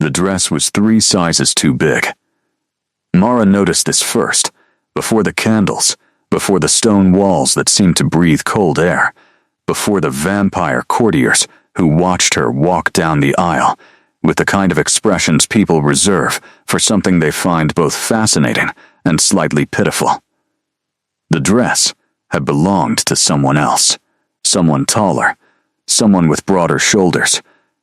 The dress was 3 sizes too big. Mara noticed this first, before the candles, before the stone walls that seemed to breathe cold air, before the vampire courtiers who watched her walk down the aisle with the kind of expressions people reserve for something they find both fascinating and slightly pitiful. The dress had belonged to someone else, someone taller, someone with broader shoulders,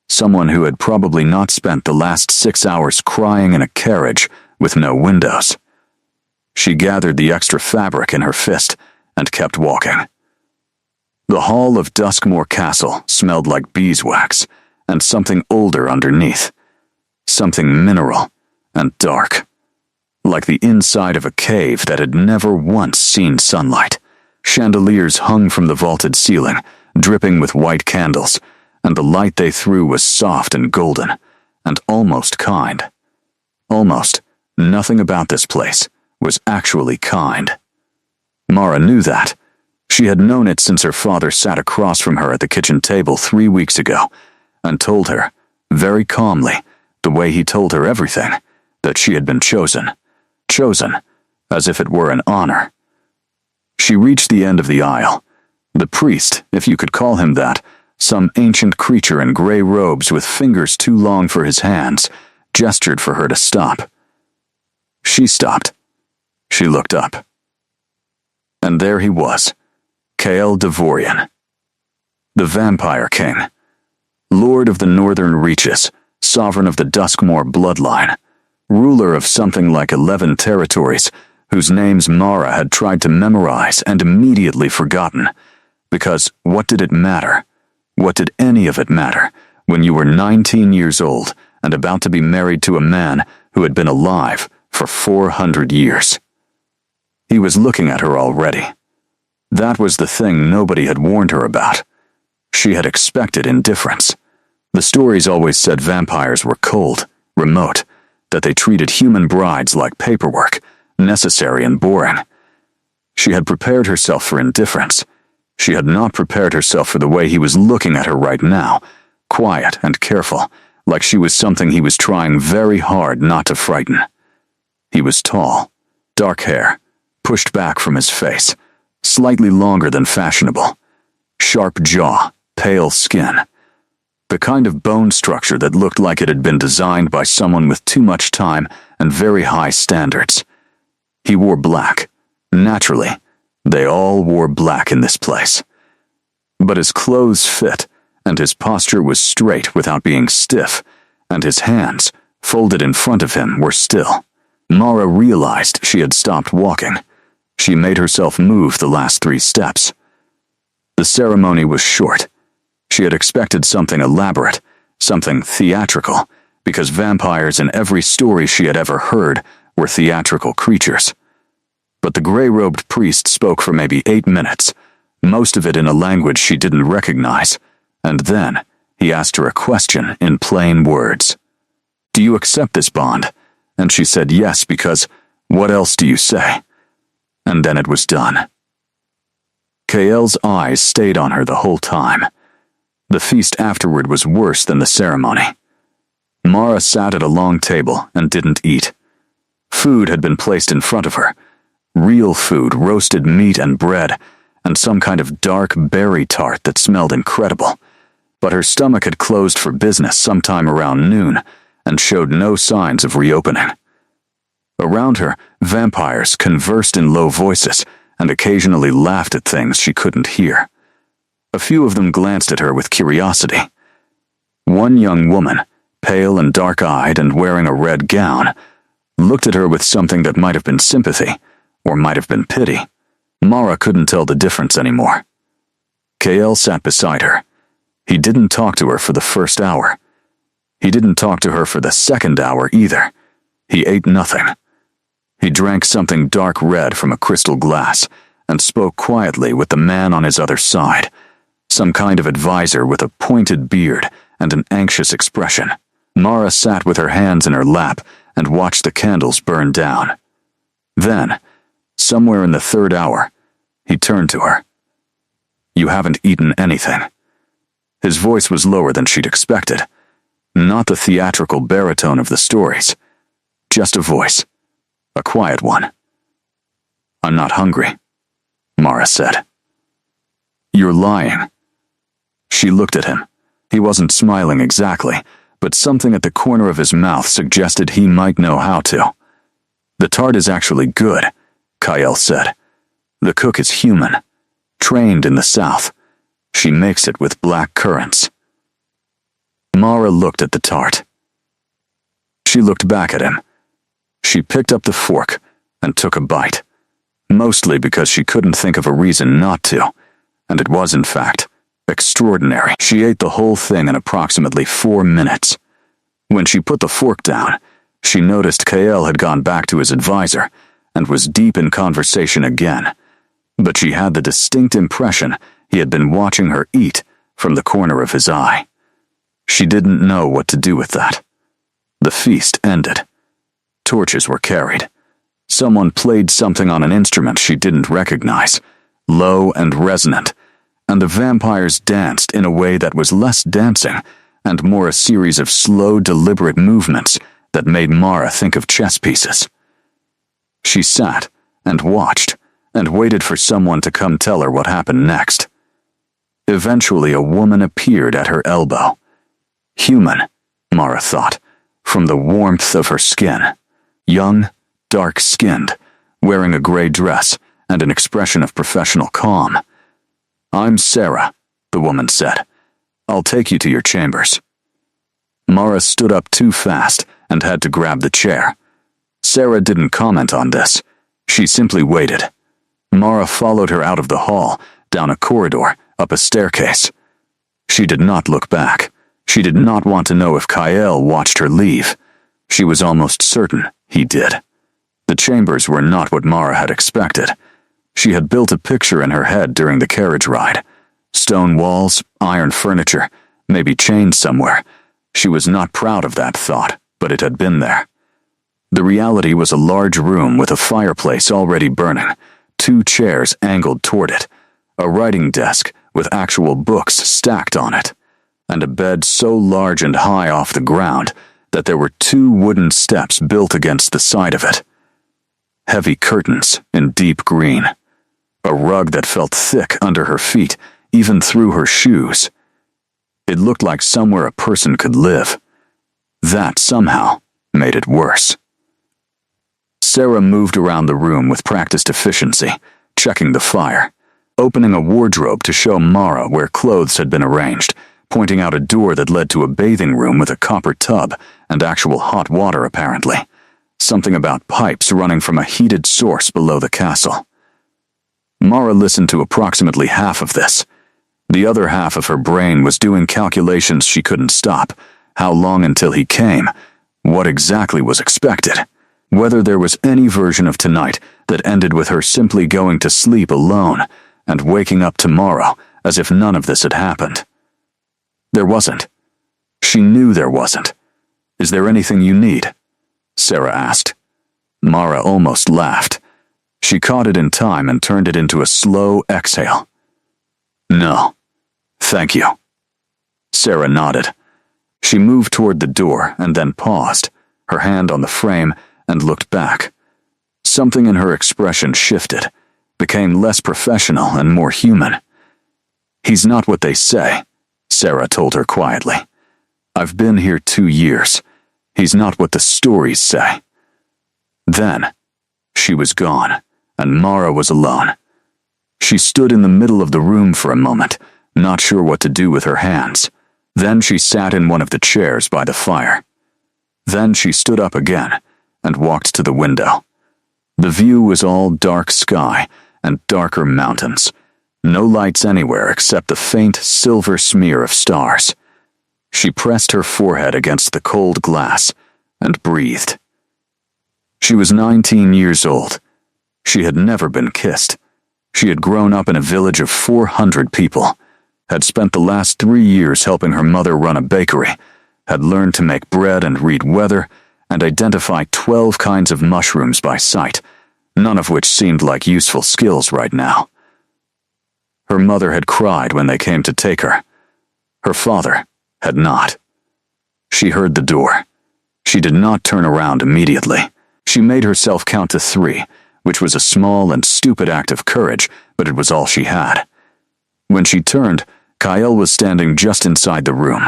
someone who had probably not spent the last 6 hours crying in a carriage with no windows. She gathered the extra fabric in her fist and kept walking. The hall of Duskmore Castle smelled like beeswax and something older underneath, something mineral and dark, like the inside of a cave that had never once seen sunlight. Chandeliers hung from the vaulted ceiling, dripping with white candles, and the light they threw was soft and golden, and almost kind. Almost nothing about this place was actually kind. Mara knew that. She had known it since her father sat across from her at the kitchen table 3 weeks ago and told her, very calmly, the way he told her everything, that she had been chosen. Chosen, as if it were an honor. She reached the end of the aisle. The priest, if you could call him that, some ancient creature in gray robes with fingers too long for his hands, gestured for her to stop. She stopped. She looked up. And there he was, Kael Devorian, the Vampire King, Lord of the Northern Reaches, sovereign of the Duskmore bloodline, ruler of something like 11 territories, whose names Mara had tried to memorize and immediately forgotten, because what did it matter? What did any of it matter when you were 19 years old and about to be married to a man who had been alive for 400 years? He was looking at her already. That was the thing nobody had warned her about. She had expected indifference. The stories always said vampires were cold, remote, that they treated human brides like paperwork, necessary and boring. She had prepared herself for indifference. She had not prepared herself for the way he was looking at her right now, quiet and careful, like she was something he was trying very hard not to frighten. He was tall, dark hair, pushed back from his face, slightly longer than fashionable, sharp jaw, pale skin, the kind of bone structure that looked like it had been designed by someone with too much time and very high standards. He wore black. Naturally, they all wore black in this place. But his clothes fit, and his posture was straight without being stiff, and his hands, folded in front of him, were still. Mara realized she had stopped walking. She made herself move the last 3 steps. The ceremony was short. She had expected something elaborate, something theatrical, because vampires in every story she had ever heard were theatrical creatures. But the gray-robed priest spoke for maybe 8 minutes, most of it in a language she didn't recognize, and then he asked her a question in plain words. "Do you accept this bond?" And she said yes, because what else do you say? And then it was done. Kael's eyes stayed on her the whole time. The feast afterward was worse than the ceremony. Mara sat at a long table and didn't eat. Food had been placed in front of her. Real food, roasted meat and bread, and some kind of dark berry tart that smelled incredible. But her stomach had closed for business sometime around noon and showed no signs of reopening. Around her, vampires conversed in low voices and occasionally laughed at things she couldn't hear. A few of them glanced at her with curiosity. One young woman, pale and dark-eyed and wearing a red gown, looked at her with something that might have been sympathy, or might have been pity. Mara couldn't tell the difference anymore. Kael sat beside her. He didn't talk to her for the first hour. He didn't talk to her for the second hour either. He ate nothing. He drank something dark red from a crystal glass and spoke quietly with the man on his other side, some kind of advisor with a pointed beard and an anxious expression. Mara sat with her hands in her lap and watched the candles burn down. Then, somewhere in the 3rd hour, he turned to her. "You haven't eaten anything." His voice was lower than she'd expected. Not the theatrical baritone of the stories. Just a voice. A quiet one. "I'm not hungry," Mara said. "You're lying." She looked at him. He wasn't smiling exactly, but something at the corner of his mouth suggested he might know how to. "The tart is actually good," Kyle said. "The cook is human, trained in the South. She makes it with black currants." Mara looked at the tart. She looked back at him. She picked up the fork and took a bite, mostly because she couldn't think of a reason not to, and it was, in fact, extraordinary. She ate the whole thing in approximately 4 minutes. When she put the fork down, she noticed Kyle had gone back to his advisor and was deep in conversation again, but she had the distinct impression he had been watching her eat from the corner of his eye. She didn't know what to do with that. The feast ended. Torches were carried. Someone played something on an instrument she didn't recognize, low and resonant, and the vampires danced in a way that was less dancing and more a series of slow, deliberate movements that made Mara think of chess pieces. She sat and watched and waited for someone to come tell her what happened next. Eventually, a woman appeared at her elbow. Human, Mara thought, from the warmth of her skin. Young, dark-skinned, wearing a gray dress and an expression of professional calm. "I'm Sarah," the woman said. "I'll take you to your chambers." Mara stood up too fast and had to grab the chair. Sarah didn't comment on this. She simply waited. Mara followed her out of the hall, down a corridor, up a staircase. She did not look back. She did not want to know if Kyle watched her leave. She was almost certain he did. The chambers were not what Mara had expected. She had built a picture in her head during the carriage ride. Stone walls, iron furniture, maybe chained somewhere. She was not proud of that thought, but it had been there. The reality was a large room with a fireplace already burning, 2 chairs angled toward it, a writing desk with actual books stacked on it, and a bed so large and high off the ground that there were 2 wooden steps built against the side of it. Heavy curtains in deep green. A rug that felt thick under her feet, even through her shoes. It looked like somewhere a person could live. That somehow made it worse. Sarah moved around the room with practiced efficiency, checking the fire, opening a wardrobe to show Mara where clothes had been arranged, pointing out a door that led to a bathing room with a copper tub and actual hot water apparently. Something about pipes running from a heated source below the castle. Mara listened to approximately half of this. The other half of her brain was doing calculations she couldn't stop. How long until he came? What exactly was expected? Whether there was any version of tonight that ended with her simply going to sleep alone and waking up tomorrow as if none of this had happened. There wasn't. She knew there wasn't. "Is there anything you need?" Sarah asked. Mara almost laughed. She caught it in time and turned it into a slow exhale. "No, thank you." Sarah nodded. She moved toward the door and then paused, her hand on the frame, and looked back. Something in her expression shifted, became less professional and more human. "He's not what they say," Sarah told her quietly. "I've been here 2 years. He's not what the stories say." Then, she was gone, and Mara was alone. She stood in the middle of the room for a moment, not sure what to do with her hands. Then she sat in one of the chairs by the fire. Then she stood up again and walked to the window. The view was all dark sky and darker mountains. No lights anywhere except the faint silver smear of stars. She pressed her forehead against the cold glass and breathed. She was 19 years old. She had never been kissed. She had grown up in a village of 400 people, had spent the last 3 years helping her mother run a bakery, had learned to make bread and read weather, and identify 12 kinds of mushrooms by sight, none of which seemed like useful skills right now. Her mother had cried when they came to take her. Her father had not. She heard the door. She did not turn around immediately. She made herself count to 3, which was a small and stupid act of courage, but it was all she had. When she turned, Kyle was standing just inside the room.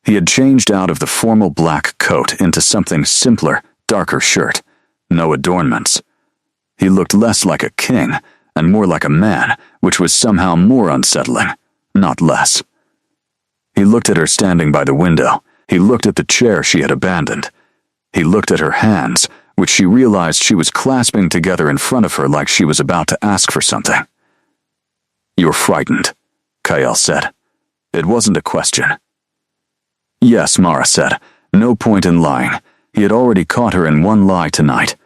He had changed out of the formal black coat into something simpler, darker shirt. No adornments. He looked less like a king and more like a man, which was somehow more unsettling, not less. He looked at her standing by the window. He looked at the chair she had abandoned. He looked at her hands, which she realized she was clasping together in front of her like she was about to ask for something. "You're frightened," Kyle said. It wasn't a question. "Yes," Mara said. No point in lying. He had already caught her in one lie tonight.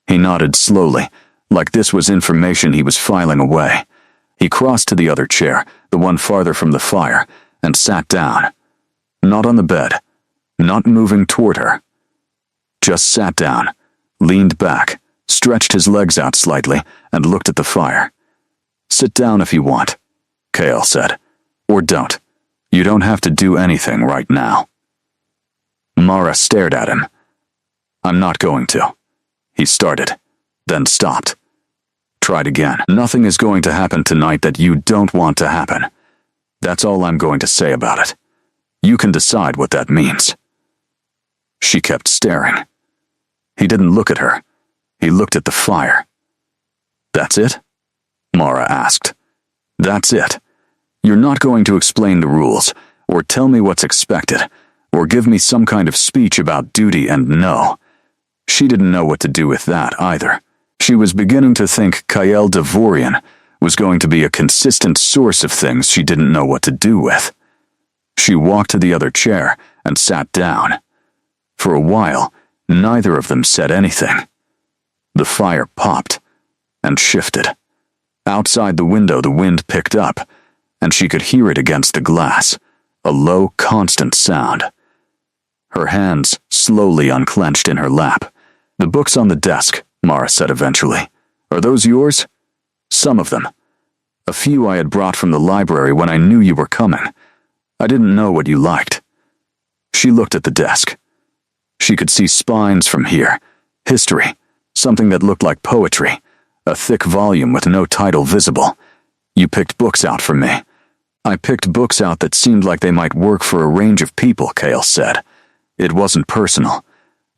He nodded slowly, like this was information he was filing away. He crossed to the other chair, the one farther from the fire, and sat down. Not on the bed, not moving toward her. Just sat down, leaned back, stretched his legs out slightly, and looked at the fire. "Sit down if you want," Kale said. "Or don't. You don't have to do anything right now." Mara stared at him. "I'm not going to." He started, then stopped. Tried again. "Nothing is going to happen tonight that you don't want to happen. That's all I'm going to say about it. You can decide what that means." She kept staring. He didn't look at her. He looked at the fire. "That's it?" Mara asked. "That's it. You're not going to explain the rules, or tell me what's expected, or give me some kind of speech about duty and no." She didn't know what to do with that either. She was beginning to think Kyle Devorian was going to be a consistent source of things she didn't know what to do with. She walked to the other chair and sat down. For a while, neither of them said anything. The fire popped and shifted. Outside the window, the wind picked up, and she could hear it against the glass, a low, constant sound. Her hands slowly unclenched in her lap. "The books on the desk," Mara said eventually. "Are those yours?" "Some of them. A few I had brought from the library when I knew you were coming. I didn't know what you liked." She looked at the desk. She could see spines from here, history, something that looked like poetry, a thick volume with no title visible. "You picked books out for me." "I picked books out that seemed like they might work for a range of people," Kale said. "It wasn't personal.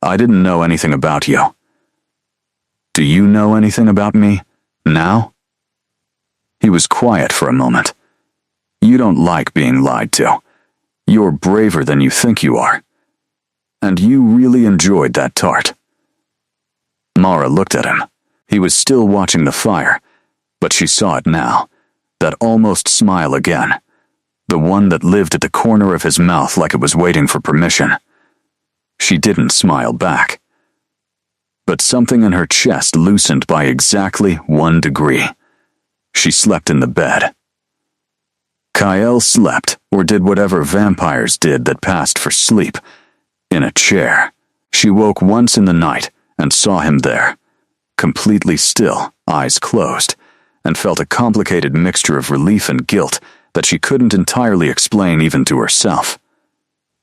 I didn't know anything about you." "Do you know anything about me now?" He was quiet for a moment. "You don't like being lied to. You're braver than you think you are. And you really enjoyed that tart." Mara looked at him. He was still watching the fire, but she saw it now, that almost smile again, the one that lived at the corner of his mouth like it was waiting for permission. She didn't smile back. But something in her chest loosened by exactly 1 degree. She slept in the bed. Kyle slept, or did whatever vampires did that passed for sleep, in a chair. She woke once in the night and saw him there, completely still, eyes closed, and felt a complicated mixture of relief and guilt that she couldn't entirely explain even to herself.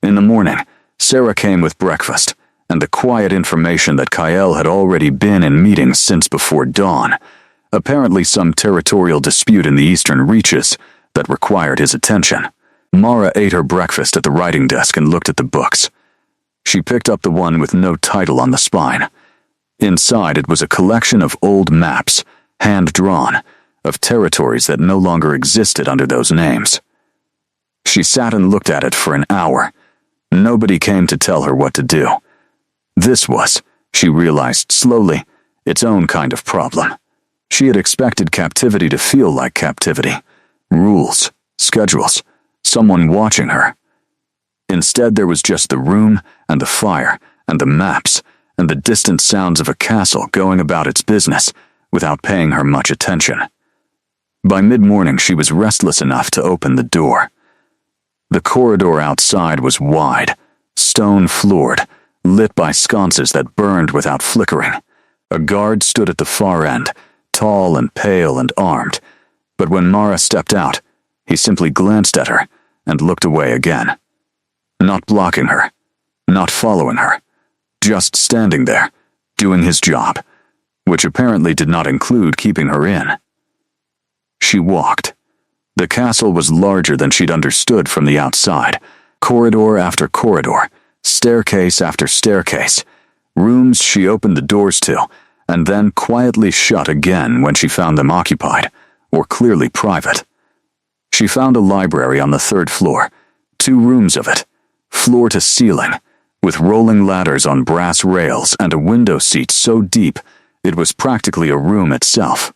In the morning, Sarah came with breakfast, and the quiet information that Kyle had already been in meetings since before dawn, apparently some territorial dispute in the eastern reaches that required his attention. Mara ate her breakfast at the writing desk and looked at the books. She picked up the one with no title on the spine. Inside it was a collection of old maps, hand-drawn, of territories that no longer existed under those names. She sat and looked at it for an hour. Nobody came to tell her what to do. This was, she realized slowly, its own kind of problem. She had expected captivity to feel like captivity. Rules, schedules, someone watching her. Instead, there was just the room and the fire and the maps and the distant sounds of a castle going about its business without paying her much attention. By mid-morning, she was restless enough to open the door. The corridor outside was wide, stone-floored, lit by sconces that burned without flickering. A guard stood at the far end, tall and pale and armed, but when Mara stepped out, he simply glanced at her and looked away again. Not blocking her, not following her, just standing there, doing his job, which apparently did not include keeping her in. She walked. The castle was larger than she'd understood from the outside. Corridor after corridor, staircase after staircase, rooms she opened the doors to, and then quietly shut again when she found them occupied, or clearly private. She found a library on the 3rd floor, 2 rooms of it, floor to ceiling, with rolling ladders on brass rails and a window seat so deep it was practically a room itself.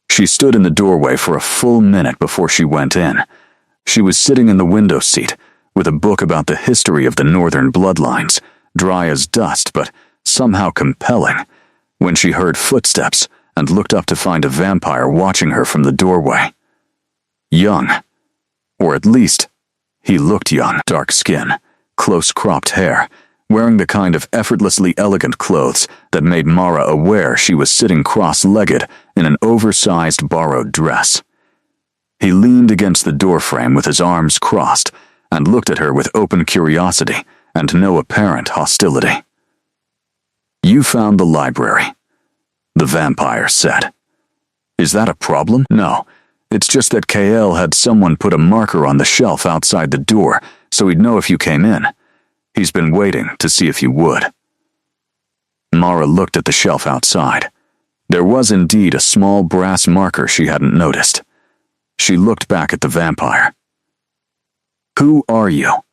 She stood in the doorway for a full minute before she went in. She was sitting in the window seat, with a book about the history of the northern bloodlines, dry as dust but somehow compelling, when she heard footsteps and looked up to find a vampire watching her from the doorway. Young. Or at least, he looked young. Dark skin, close-cropped hair, wearing the kind of effortlessly elegant clothes that made Mara aware she was sitting cross-legged in an oversized borrowed dress. He leaned against the doorframe with his arms crossed and looked at her with open curiosity and no apparent hostility. "You found the library," the vampire said. "Is that a problem?" "No. It's just that KL had someone put a marker on the shelf outside the door so he'd know if you came in. He's been waiting to see if you would." Mara looked at the shelf outside. There was indeed a small brass marker she hadn't noticed. She looked back at the vampire. "Who are you?"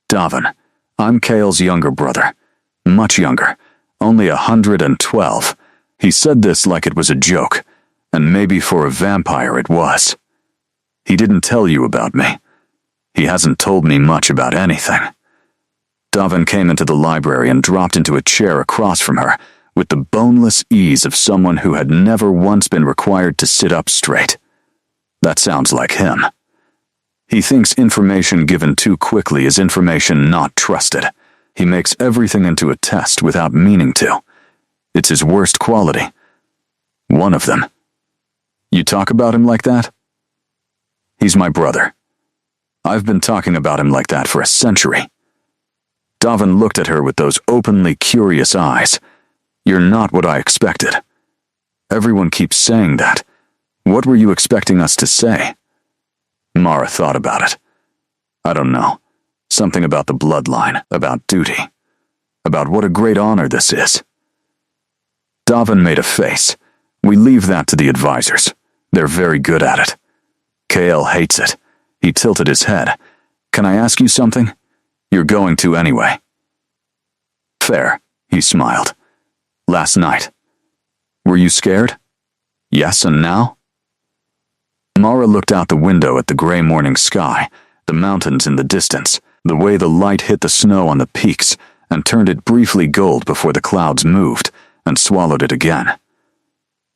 "Davin. I'm Kale's younger brother. Much younger. Only 112. He said this like it was a joke, and maybe for a vampire it was. "He didn't tell you about me. He hasn't told me much about anything." Davin came into the library and dropped into a chair across from her, with the boneless ease of someone who had never once been required to sit up straight. That sounds like him. He thinks information given too quickly is information not trusted. He makes everything into a test without meaning to. It's his worst quality. One of them. "You talk about him like that?" "He's my brother. I've been talking about him like that for a century." Davin looked at her with those openly curious eyes. "You're not what I expected. Everyone keeps saying that. What were you expecting us to say?" Mara thought about it. "I don't know. Something about the bloodline, about duty, about what a great honor this is." Davin made a face. "We leave that to the advisors. They're very good at it. KL hates it." He tilted his head. "Can I ask you something? You're going to anyway." "Fair," he smiled. "Last night. Were you scared?" "Yes, and now?" Mara looked out the window at the gray morning sky, the mountains in the distance, the way the light hit the snow on the peaks and turned it briefly gold before the clouds moved and swallowed it again.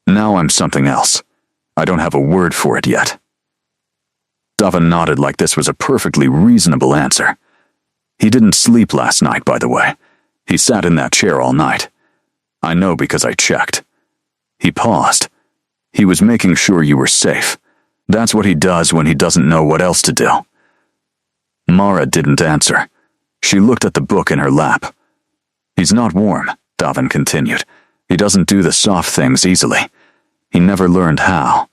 "Now I'm something else. I don't have a word for it yet." Davin nodded like this was a perfectly reasonable answer. "He didn't sleep last night, by the way. He sat in that chair all night. I know because I checked." He paused. "He was making sure you were safe. That's what he does when he doesn't know what else to do." Mara didn't answer. She looked at the book in her lap. "He's not warm," Davin continued. "He doesn't do the soft things easily. He never learned how.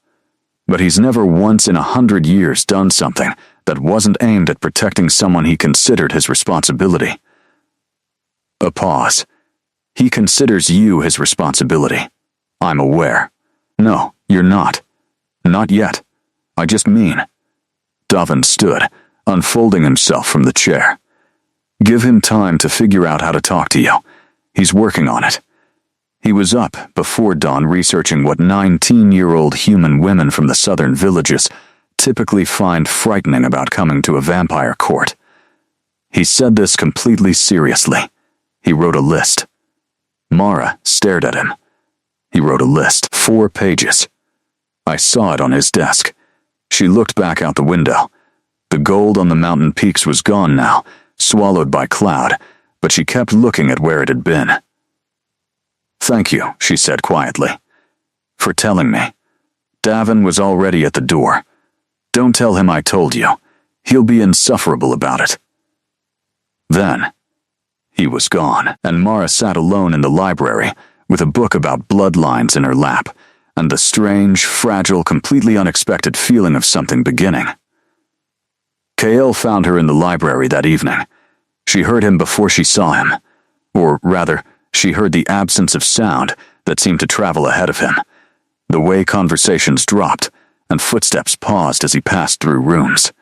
But he's never once in 100 years done something that wasn't aimed at protecting someone he considered his responsibility." A pause. "He considers you his responsibility. I'm aware." "No, you're not. Not yet. I just mean." Davin stood, unfolding himself from the chair. "Give him time to figure out how to talk to you. He's working on it." He was up before dawn researching what 19-year-old human women from the southern villages typically find frightening about coming to a vampire court. He said this completely seriously. He wrote a list. Mara stared at him. He wrote a list, 4 pages. I saw it on his desk. She looked back out the window. The gold on the mountain peaks was gone now, swallowed by cloud, but she kept looking at where it had been. "Thank you," she said quietly, "for telling me. Davin was already at the door. Don't tell him I told you. He'll be insufferable about it." Then, He was gone, and Mara sat alone in the library with a book about bloodlines in her lap, and the strange, fragile, completely unexpected feeling of something beginning. Kael found her in the library that evening. She heard him before she saw him. Or rather, she heard the absence of sound that seemed to travel ahead of him, the way conversations dropped and footsteps paused as he passed through rooms.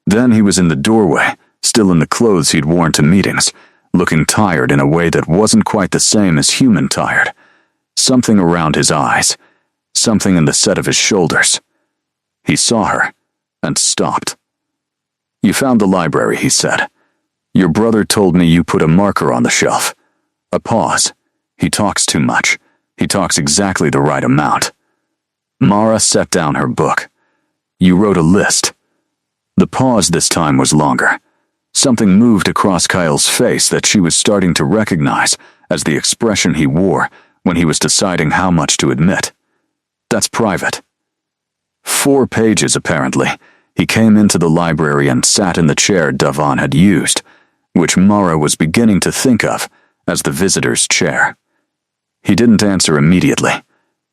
Then he was in the doorway, still in the clothes he'd worn to meetings, looking tired in a way that wasn't quite the same as human tired. Something around his eyes, something in the set of his shoulders. He saw her and stopped. "You found the library," he said. "Your brother told me you put a marker on the shelf." A pause. He talks too much. He talks exactly the right amount. Mara set down her book. "You wrote a list." The pause this time was longer. Something moved across Kyle's face that she was starting to recognize as the expression he wore when he was deciding how much to admit. "That's private." 4 pages, apparently. He came into the library and sat in the chair Davon had used, which Mara was beginning to think of as the visitor's chair. He didn't answer immediately.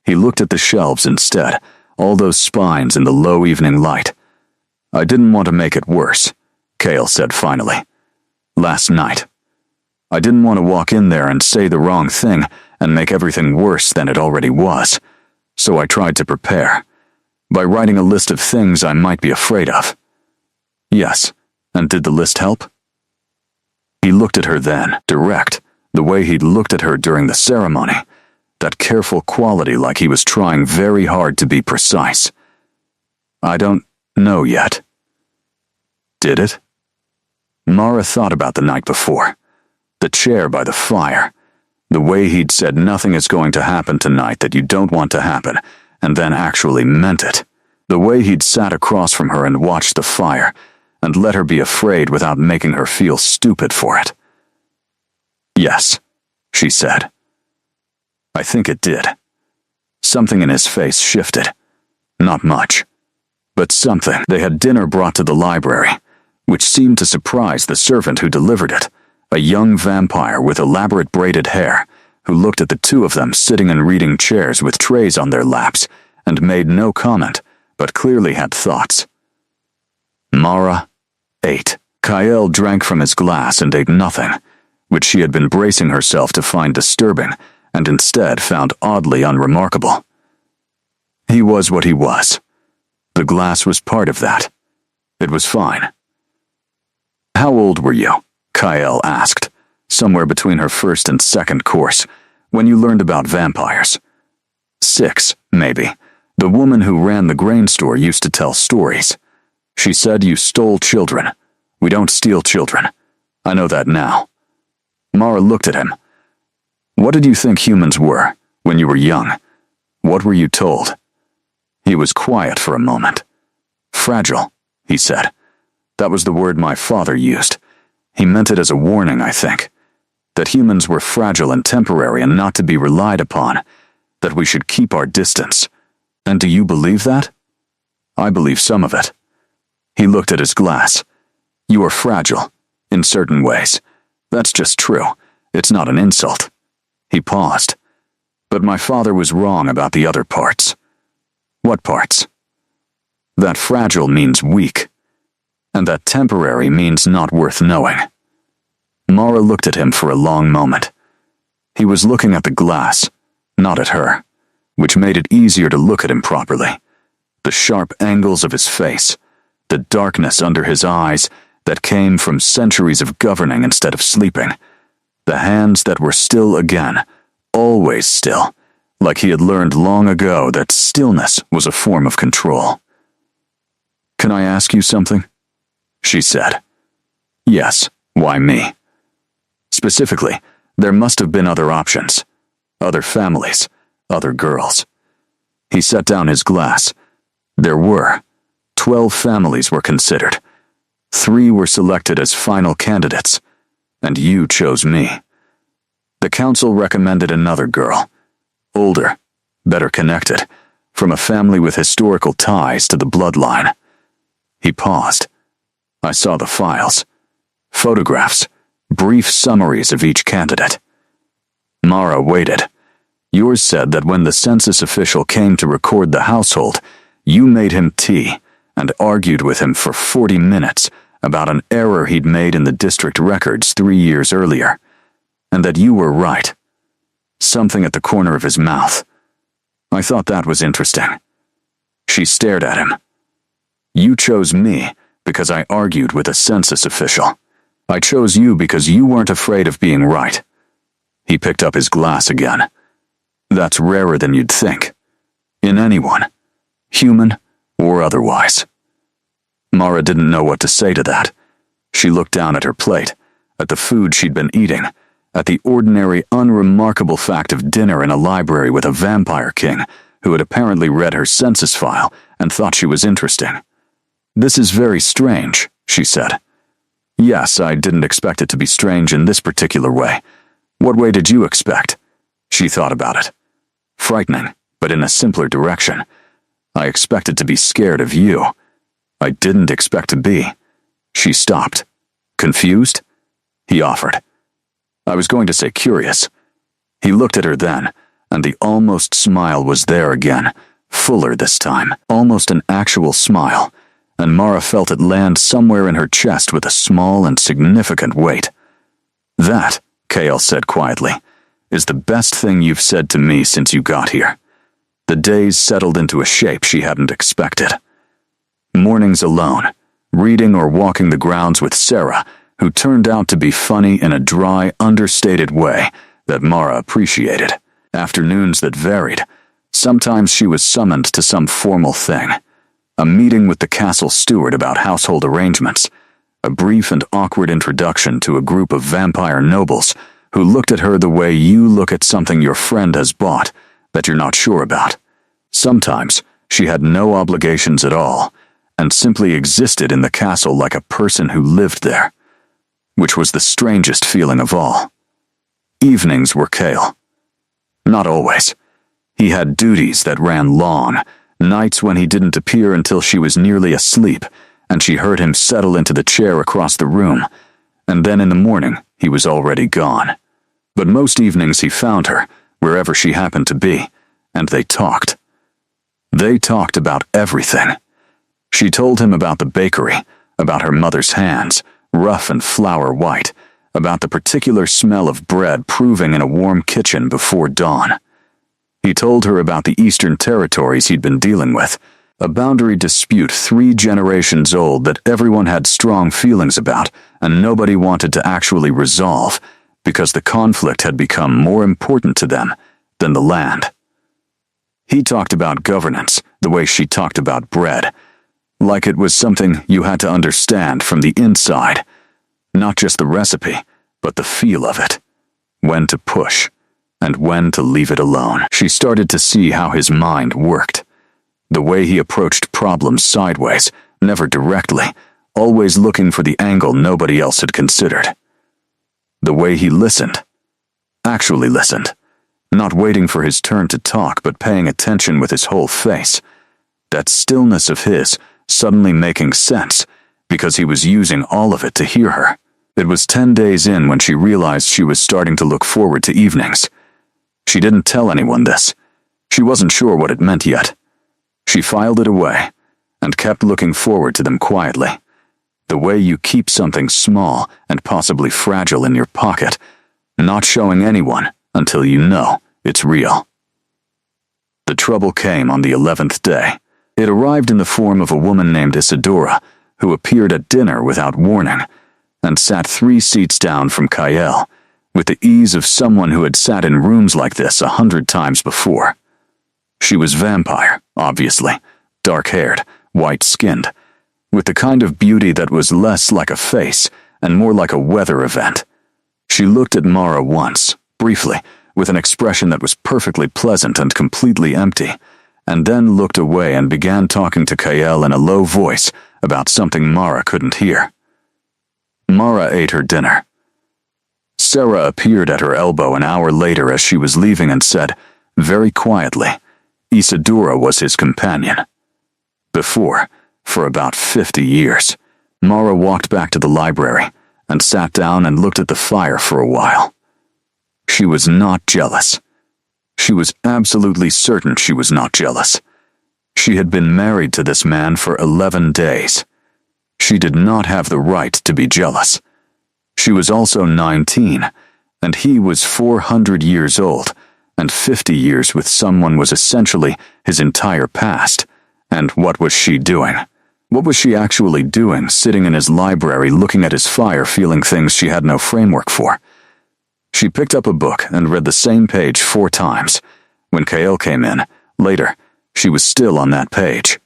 He looked at the shelves instead, all those spines in the low evening light. "I didn't want to make it worse," Kael said finally. "Last night. I didn't want to walk in there and say the wrong thing and make everything worse than it already was, so I tried to prepare, by writing a list of things I might be afraid of." "Yes, and did the list help?" He looked at her then, direct, the way he'd looked at her during the ceremony, that careful quality like he was trying very hard to be precise. "I don't know yet." "Did it?" Mara thought about the night before, the chair by the fire, the way he'd said nothing is going to happen tonight that you don't want to happen, and then actually meant it, the way he'd sat across from her and watched the fire, and let her be afraid without making her feel stupid for it. "Yes," she said. "I think it did." Something in his face shifted. Not much, but something. They had dinner brought to the library, which seemed to surprise the servant who delivered it, a young vampire with elaborate braided hair, who looked at the two of them sitting in reading chairs with trays on their laps, and made no comment, but clearly had thoughts. Mara ate. Kael drank from his glass and ate nothing, which she had been bracing herself to find disturbing, and instead found oddly unremarkable. He was what he was. The glass was part of that. It was fine. "How old were you?" Kael asked, somewhere between her first and second course, when you learned about vampires. 6, maybe. The woman who ran the grain store used to tell stories. She said you stole children. We don't steal children. I know that now. Mara looked at him. "What did you think humans were when you were young? What were you told?" He was quiet for a moment. "Fragile," he said. "That was the word my father used. He meant it as a warning, I think. That humans were fragile and temporary and not to be relied upon. That we should keep our distance. And do you believe that?" "I believe some of it." He looked at his glass. "You are fragile, in certain ways. That's just true. It's not an insult." He paused. "But my father was wrong about the other parts." "What parts?" "That fragile means weak, and that temporary means not worth knowing." Mara looked at him for a long moment. He was looking at the glass, not at her, which made it easier to look at him properly. The sharp angles of his face, the darkness under his eyes that came from centuries of governing instead of sleeping, the hands that were still again, always still, like he had learned long ago that stillness was a form of control. "Can I ask you something?" she said. "Yes, why me?" "Specifically, there must have been other options, other families, other girls." He set down his glass. "There were. 12 families were considered. 3 were selected as final candidates, and you chose me. The council recommended another girl, older, better connected, from a family with historical ties to the bloodline." He paused. "I saw the files. Photographs. brief summaries of each candidate. Mara waited. Yours said that when the census official came to record the household, you made him tea and argued with him for 40 minutes about an error he'd made in the district records 3 years earlier, and that you were right. Something at the corner of his mouth. I thought that was interesting. She stared at him. You chose me because I argued with a census official. I chose you because you weren't afraid of being right. He picked up his glass again. That's rarer than you'd think. In anyone, human or otherwise. Mara didn't know what to say to that. She looked down at her plate, at the food she'd been eating, at the ordinary, unremarkable fact of dinner in a library with a vampire king who had apparently read her census file and thought she was interesting. This is very strange, she said. Yes, I didn't expect it to be strange in this particular way. What way did you expect? She thought about it. Frightening, but in a simpler direction. I expected to be scared of you. I didn't expect to be. She stopped. Confused? He offered. I was going to say curious. He looked at her then, and the almost smile was there again, fuller this time, almost an actual smile, and Mara felt it land somewhere in her chest with a small and significant weight. That, Kale said quietly, is the best thing you've said to me since you got here. The days settled into a shape she hadn't expected. Mornings alone, reading or walking the grounds with Sarah, who turned out to be funny in a dry, understated way that Mara appreciated. Afternoons that varied. Sometimes she was summoned to some formal thing. A meeting with the castle steward about household arrangements. A brief and awkward introduction to a group of vampire nobles who looked at her the way you look at something your friend has bought that you're not sure about. Sometimes she had no obligations at all and simply existed in the castle like a person who lived there, which was the strangest feeling of all. Evenings were Kale. Not always. He had duties that ran long, nights when he didn't appear until she was nearly asleep, and she heard him settle into the chair across the room, and then in the morning he was already gone. But most evenings he found her, wherever she happened to be, and they talked. They talked about everything. She told him about the bakery, about her mother's hands, rough and flour white, about the particular smell of bread proving in a warm kitchen before dawn. He told her about the Eastern territories he'd been dealing with, a boundary dispute 3 generations old that everyone had strong feelings about and nobody wanted to actually resolve because the conflict had become more important to them than the land. He talked about governance the way she talked about bread, like it was something you had to understand from the inside, not just the recipe, but the feel of it, when to push and when to leave it alone. She started to see how his mind worked. The way he approached problems sideways, never directly, always looking for the angle nobody else had considered. The way he listened. Actually listened. Not waiting for his turn to talk, but paying attention with his whole face. That stillness of his suddenly making sense, because he was using all of it to hear her. It was 10 days in when she realized she was starting to look forward to evenings. She didn't tell anyone this. She wasn't sure what it meant yet. She filed it away, and kept looking forward to them quietly. The way you keep something small and possibly fragile in your pocket, not showing anyone until you know it's real. The trouble came on the 11th day. It arrived in the form of a woman named Isadora, who appeared at dinner without warning, and sat 3 seats down from Kael, with the ease of someone who had sat in rooms like this 100 times before. She was vampire, obviously, dark-haired, white-skinned, with the kind of beauty that was less like a face and more like a weather event. She looked at Mara once, briefly, with an expression that was perfectly pleasant and completely empty, and then looked away and began talking to Kael in a low voice about something Mara couldn't hear. Mara ate her dinner. Sarah appeared at her elbow an hour later as she was leaving and said, very quietly, Isadora was his companion. Before, for about 50 years, Mara walked back to the library, and sat down and looked at the fire for a while. She was not jealous. She was absolutely certain she was not jealous. She had been married to this man for 11 days. She did not have the right to be jealous. She was also 19, and he was 400 years old, and 50 years with someone was essentially his entire past. And what was she doing? What was she actually doing, sitting in his library, looking at his fire, feeling things she had no framework for? She picked up a book and read the same page 4 times. When Kael came in, later, she was still on that page.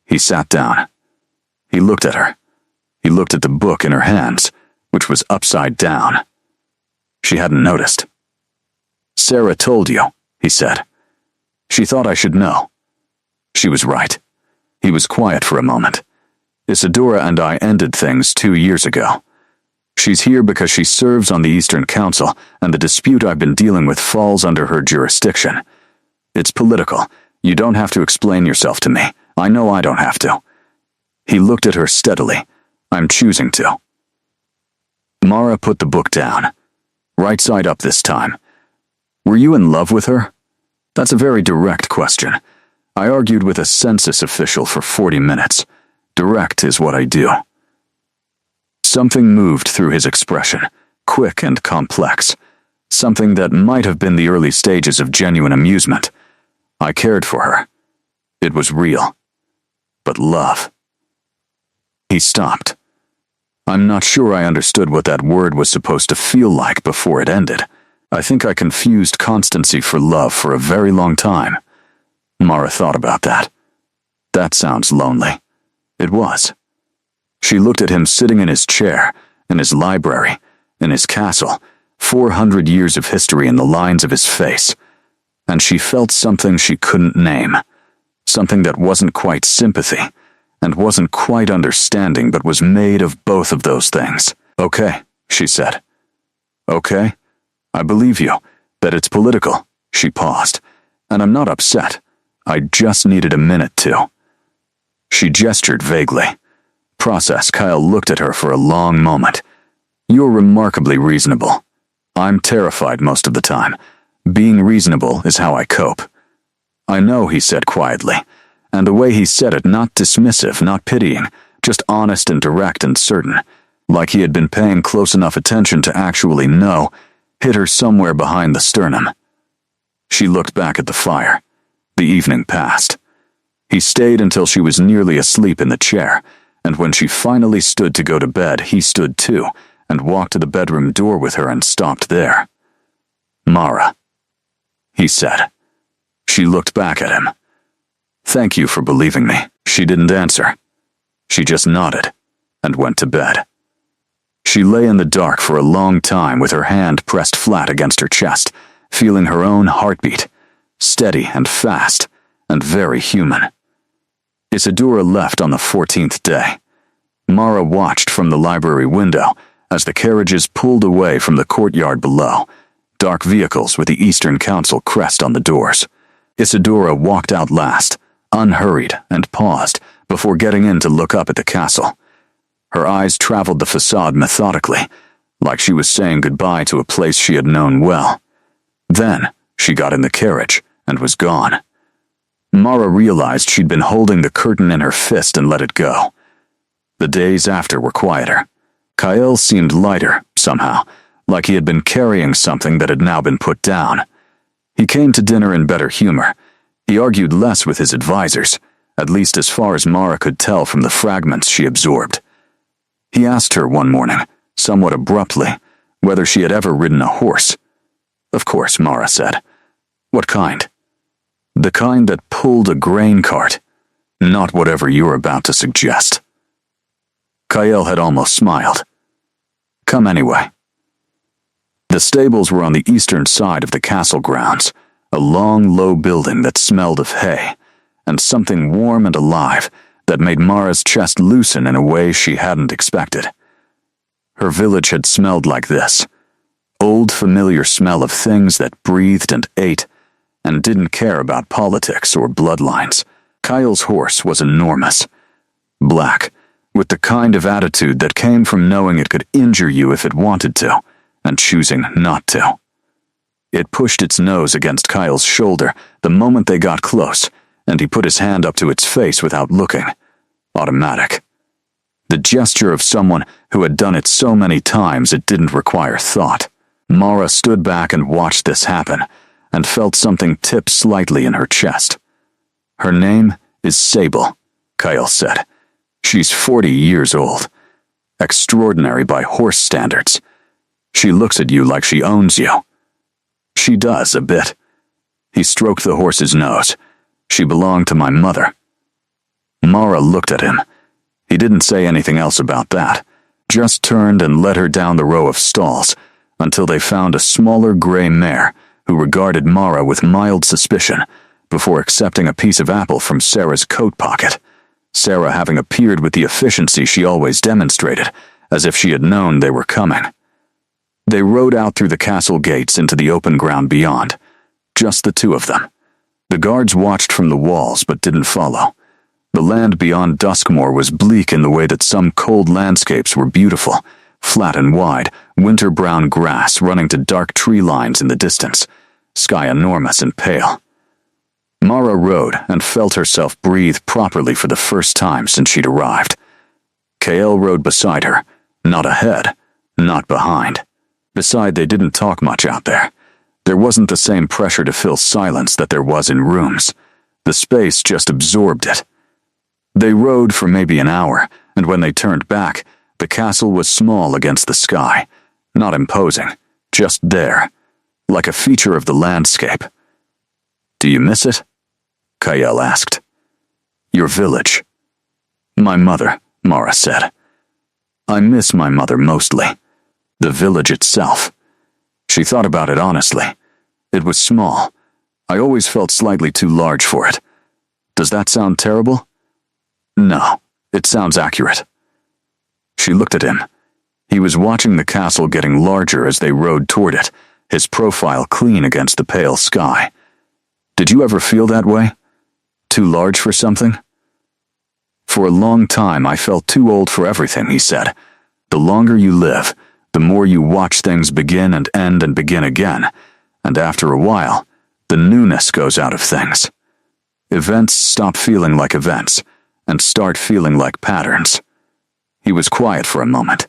He sat down. He looked at her. He looked at the book in her hands, which was upside down. She hadn't noticed. "Sarah told you," he said. "She thought I should know." She was right. He was quiet for a moment. "Isadora and I ended things 2 years ago. She's here because she serves on the Eastern Council, and the dispute I've been dealing with falls under her jurisdiction. It's political. You don't have to explain yourself to me. I know I don't have to." He looked at her steadily. "I'm choosing to." Mara put the book down. Right side up this time. "Were you in love with her?" That's a very direct question. I argued with a census official for 40 minutes. Direct is what I do. Something moved through his expression, quick and complex. Something that might have been the early stages of genuine amusement. I cared for her. It was real. But love. He stopped. I'm not sure I understood what that word was supposed to feel like before it ended. I think I confused constancy for love for a very long time. Mara thought about that. That sounds lonely. It was. She looked at him sitting in his chair, in his library, in his castle, 400 years of history in the lines of his face, and she felt something she couldn't name, something that wasn't quite sympathy, and wasn't quite understanding, but was made of both of those things. "Okay," she said. "Okay, I believe you, that it's political." She paused. "And I'm not upset. I just needed a minute to." She gestured vaguely. Process. Kyle looked at her for a long moment. "You're remarkably reasonable. I'm terrified most of the time. Being reasonable is how I cope." "I know," he said quietly, and the way he said it, not dismissive, not pitying, just honest and direct and certain, like he had been paying close enough attention to actually know, hit her somewhere behind the sternum. She looked back at the fire. The evening passed. He stayed until she was nearly asleep in the chair, and when she finally stood to go to bed, he stood too, and walked to the bedroom door with her and stopped there. "Mara," he said. She looked back at him. "Thank you for believing me." She didn't answer. She just nodded, and went to bed. She lay in the dark for a long time with her hand pressed flat against her chest, feeling her own heartbeat, steady and fast, and very human. Isadora left on the 14th day. Mara watched from the library window as the carriages pulled away from the courtyard below, dark vehicles with the Eastern Council crest on the doors. Isadora walked out last, unhurried, and paused before getting in to look up at the castle. Her eyes traveled the facade methodically, like she was saying goodbye to a place she had known well. Then she got in the carriage and was gone. Mara realized she'd been holding the curtain in her fist and let it go. The days after were quieter. Kael seemed lighter, somehow, like he had been carrying something that had now been put down. He came to dinner in better humor. He argued less with his advisors, at least as far as Mara could tell from the fragments she absorbed. He asked her one morning, somewhat abruptly, whether she had ever ridden a horse. "Of course," Mara said. "What kind?" "The kind that pulled a grain cart. Not whatever you're about to suggest." Kael had almost smiled. "Come anyway." The stables were on the eastern side of the castle grounds, a long, low building that smelled of hay, and something warm and alive that made Mara's chest loosen in a way she hadn't expected. Her village had smelled like this. Old, familiar smell of things that breathed and ate, and didn't care about politics or bloodlines. Kyle's horse was enormous. Black, with the kind of attitude that came from knowing it could injure you if it wanted to, and choosing not to. It pushed its nose against Kyle's shoulder the moment they got close, and he put his hand up to its face without looking. Automatic. The gesture of someone who had done it so many times it didn't require thought. Mara stood back and watched this happen, and felt something tip slightly in her chest. Her name is Sable, Kyle said. She's 40 years old. Extraordinary by horse standards. She looks at you like she owns you. She does, a bit. He stroked the horse's nose. She belonged to my mother. Mara looked at him. He didn't say anything else about that, just turned and led her down the row of stalls until they found a smaller gray mare who regarded Mara with mild suspicion before accepting a piece of apple from Sarah's coat pocket, Sarah having appeared with the efficiency she always demonstrated, as if she had known they were coming. They rode out through the castle gates into the open ground beyond, just the two of them. The guards watched from the walls but didn't follow. The land beyond Duskmoor was bleak in the way that some cold landscapes were beautiful, flat and wide, winter-brown grass running to dark tree lines in the distance, sky enormous and pale. Mara rode and felt herself breathe properly for the first time since she'd arrived. Kael rode beside her, not ahead, not behind. Beside, they didn't talk much out there. There wasn't the same pressure to fill silence that there was in rooms. The space just absorbed it. They rode for maybe an hour, and when they turned back, the castle was small against the sky, not imposing, just there, like a feature of the landscape. Do you miss it? Kael asked. Your village. My mother, Mara said. I miss my mother mostly. The village itself. She thought about it honestly. It was small. I always felt slightly too large for it. Does that sound terrible? No, it sounds accurate. She looked at him. He was watching the castle getting larger as they rode toward it, his profile clean against the pale sky. Did you ever feel that way? Too large for something? For a long time I felt too old for everything, he said. The longer you live, the more you watch things begin and end and begin again, and after a while, the newness goes out of things. Events stop feeling like events, and start feeling like patterns. He was quiet for a moment.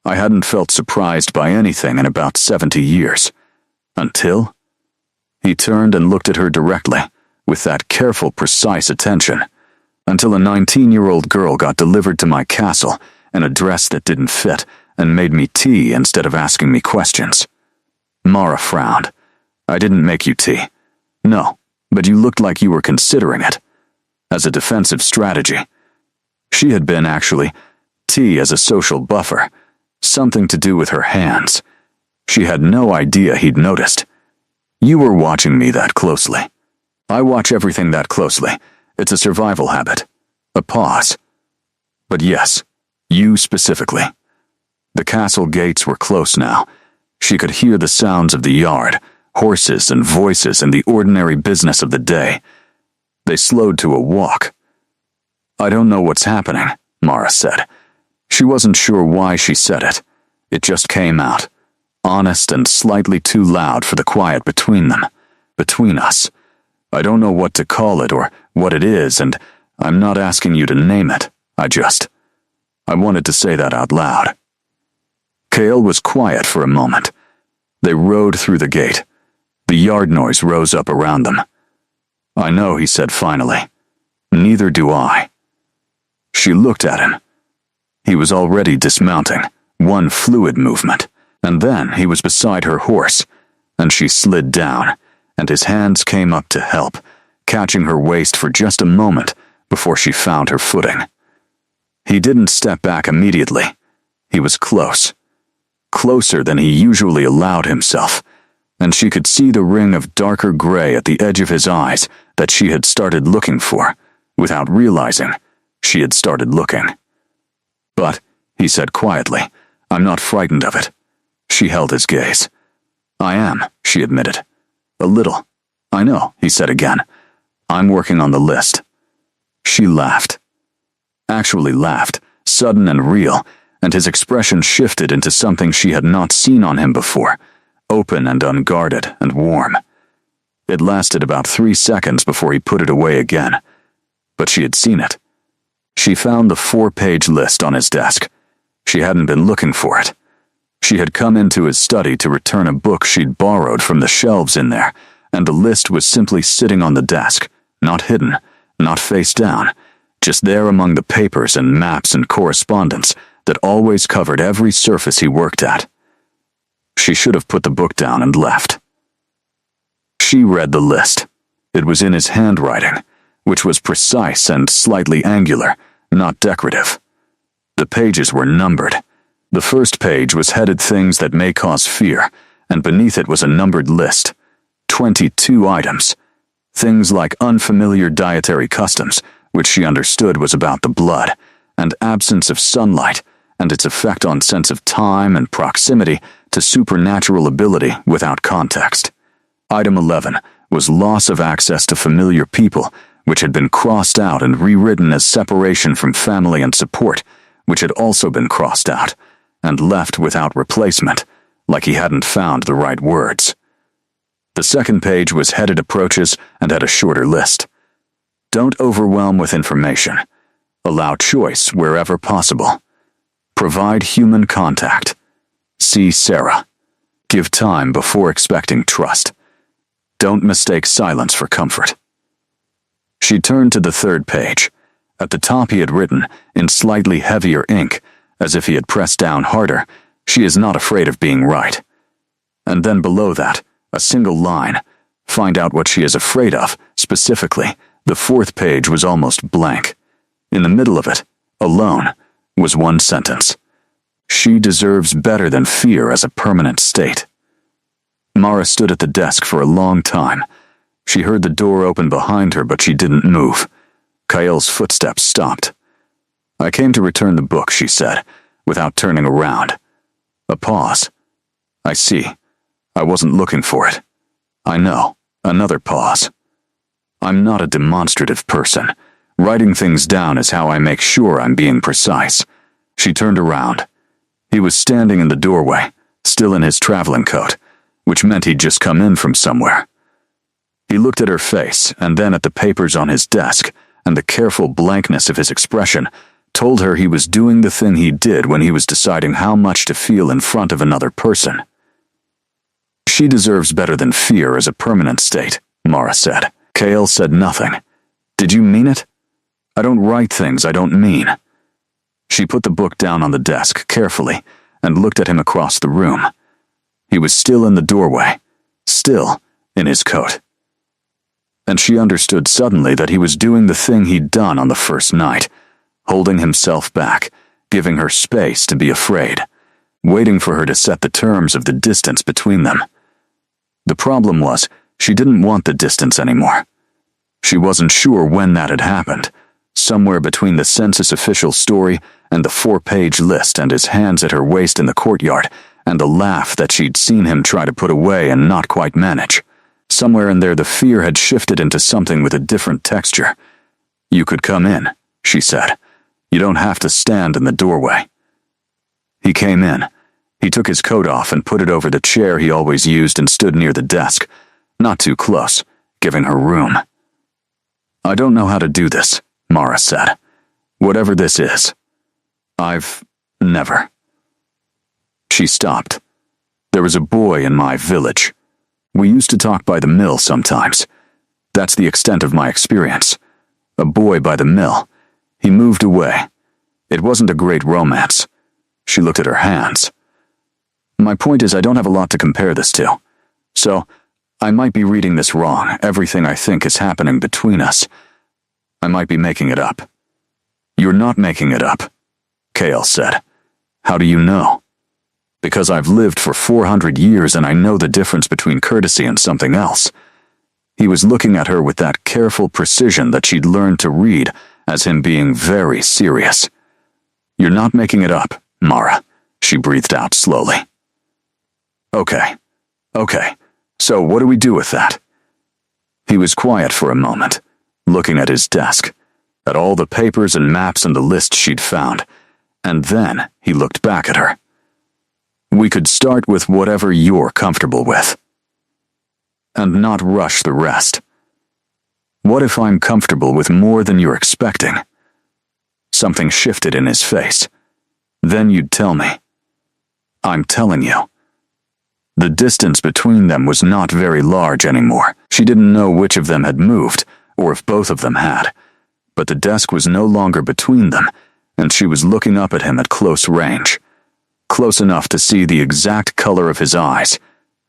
I hadn't felt surprised by anything in about 70 years. Until... He turned and looked at her directly, with that careful, precise attention, until a 19-year-old girl got delivered to my castle in a dress that didn't fit and made me tea instead of asking me questions. Mara frowned. I didn't make you tea. No, but you looked like you were considering it. As a defensive strategy. She had been, actually, tea as a social buffer, something to do with her hands. She had no idea he'd noticed. You were watching me that closely. I watch everything that closely. It's a survival habit. A pause. But yes, you specifically. The castle gates were close now. She could hear the sounds of the yard, horses and voices and the ordinary business of the day. They slowed to a walk. I don't know what's happening, Mara said. She wasn't sure why she said it. It just came out, honest and slightly too loud for the quiet between them, between us. I don't know what to call it or what it is, and I'm not asking you to name it. I wanted to say that out loud. Kael was quiet for a moment. They rode through the gate. The yard noise rose up around them. I know, he said finally. Neither do I. She looked at him. He was already dismounting, one fluid movement, and then he was beside her horse, and she slid down, and his hands came up to help, catching her waist for just a moment before she found her footing. He didn't step back immediately. He was close. Closer than he usually allowed himself, and she could see the ring of darker gray at the edge of his eyes that she had started looking for, without realizing she had started looking. But, he said quietly, I'm not frightened of it. She held his gaze. I am, she admitted. A little. I know, he said again. I'm working on the list. She laughed. Actually laughed, sudden and real, and his expression shifted into something she had not seen on him before, open and unguarded and warm. It lasted about 3 seconds before he put it away again. But she had seen it. She found the 4-page list on his desk. She hadn't been looking for it. She had come into his study to return a book she'd borrowed from the shelves in there, and the list was simply sitting on the desk, not hidden, not face down, just there among the papers and maps and correspondence that always covered every surface he worked at. She should have put the book down and left. She read the list. It was in his handwriting, which was precise and slightly angular, not decorative. The pages were numbered. The first page was headed Things That May Cause Fear, and beneath it was a numbered list. 22 items. Things like unfamiliar dietary customs, which she understood was about the blood, and absence of sunlight, and its effect on sense of time and proximity to supernatural ability without context. Item 11 was loss of access to familiar people, which had been crossed out and rewritten as separation from family and support, which had also been crossed out, and left without replacement, like he hadn't found the right words. The second page was headed Approaches and had a shorter list. Don't overwhelm with information. Allow choice wherever possible. Provide human contact. See Sarah. Give time before expecting trust. Don't mistake silence for comfort. She turned to the third page. At the top he had written, in slightly heavier ink, as if he had pressed down harder, "She is not afraid of being right." And then below that, a single line, "Find out what she is afraid of," specifically. The fourth page was almost blank. In the middle of it, alone, was one sentence. "She deserves better than fear as a permanent state." Mara stood at the desk for a long time. She heard the door open behind her, but she didn't move. Kael's footsteps stopped. "I came to return the book," she said, without turning around. A pause. "I see. I wasn't looking for it." "I know." Another pause. "I'm not a demonstrative person. Writing things down is how I make sure I'm being precise." She turned around. He was standing in the doorway, still in his traveling coat, which meant he'd just come in from somewhere. He looked at her face, and then at the papers on his desk, and the careful blankness of his expression told her he was doing the thing he did when he was deciding how much to feel in front of another person. "She deserves better than fear as a permanent state," Mara said. Kael said nothing. "Did you mean it?" "I don't write things I don't mean." She put the book down on the desk carefully and looked at him across the room. He was still in the doorway, still in his coat. And she understood suddenly that he was doing the thing he'd done on the first night, holding himself back, giving her space to be afraid, waiting for her to set the terms of the distance between them. The problem was, she didn't want the distance anymore. She wasn't sure when that had happened, somewhere between the census official story and the 4-page list and his hands at her waist in the courtyard, and the laugh that she'd seen him try to put away and not quite manage. Somewhere in there the fear had shifted into something with a different texture. "You could come in," she said. "You don't have to stand in the doorway." He came in. He took his coat off and put it over the chair he always used and stood near the desk, not too close, giving her room. "I don't know how to do this," Mara said. "Whatever this is. I've never." She stopped. "There was a boy in my village. We used to talk by the mill sometimes. That's the extent of my experience. A boy by the mill. He moved away. It wasn't a great romance." She looked at her hands. "My point is I don't have a lot to compare this to. So, I might be reading this wrong. Everything I think is happening between us. I might be making it up." "You're not making it up," Kael said. "How do you know?" "Because I've lived for 400 years and I know the difference between courtesy and something else." He was looking at her with that careful precision that she'd learned to read as him being very serious. "You're not making it up, Mara," she breathed out slowly. Okay. So what do we do with that?" He was quiet for a moment, looking at his desk, at all the papers and maps and the list she'd found, And then he looked back at her. "We could start with whatever you're comfortable with, and not rush the rest. What if I'm comfortable with more than you're expecting?" Something shifted in his face. "Then you'd tell me." "I'm telling you." The distance between them was not very large anymore. She didn't know which of them had moved, or if both of them had. But the desk was no longer between them, and she was looking up at him at close range. Close enough to see the exact color of his eyes,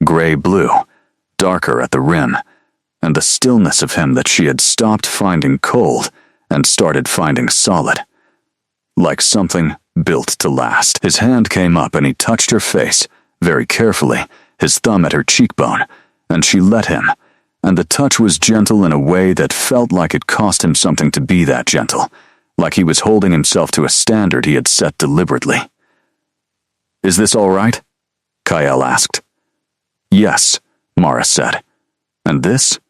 gray-blue, darker at the rim, and the stillness of him that she had stopped finding cold and started finding solid. Like something built to last. His hand came up and he touched her face, very carefully, his thumb at her cheekbone, and she let him, and the touch was gentle in a way that felt like it cost him something to be that gentle, like he was holding himself to a standard he had set deliberately. "Is this all right?" Kyle asked. "Yes," Mara said. "And this?"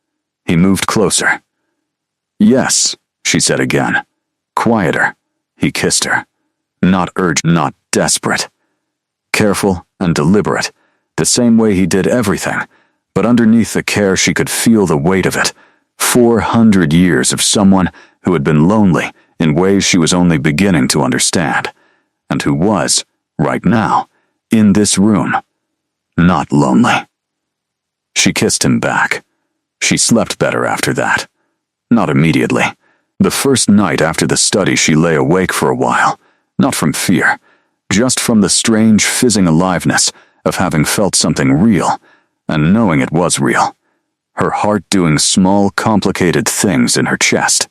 He moved closer. "Yes," she said again. Quieter. He kissed her. Not urgent, not desperate. Careful and deliberate, the same way he did everything, but underneath the care she could feel the weight of it. 400 years of someone who had been lonely in ways she was only beginning to understand, and who was, right now, in this room, not lonely. She kissed him back. She slept better after that. Not immediately. The first night after the study she lay awake for a while, not from fear, just from the strange fizzing aliveness of having felt something real, and knowing it was real. Her heart doing small, complicated things in her chest.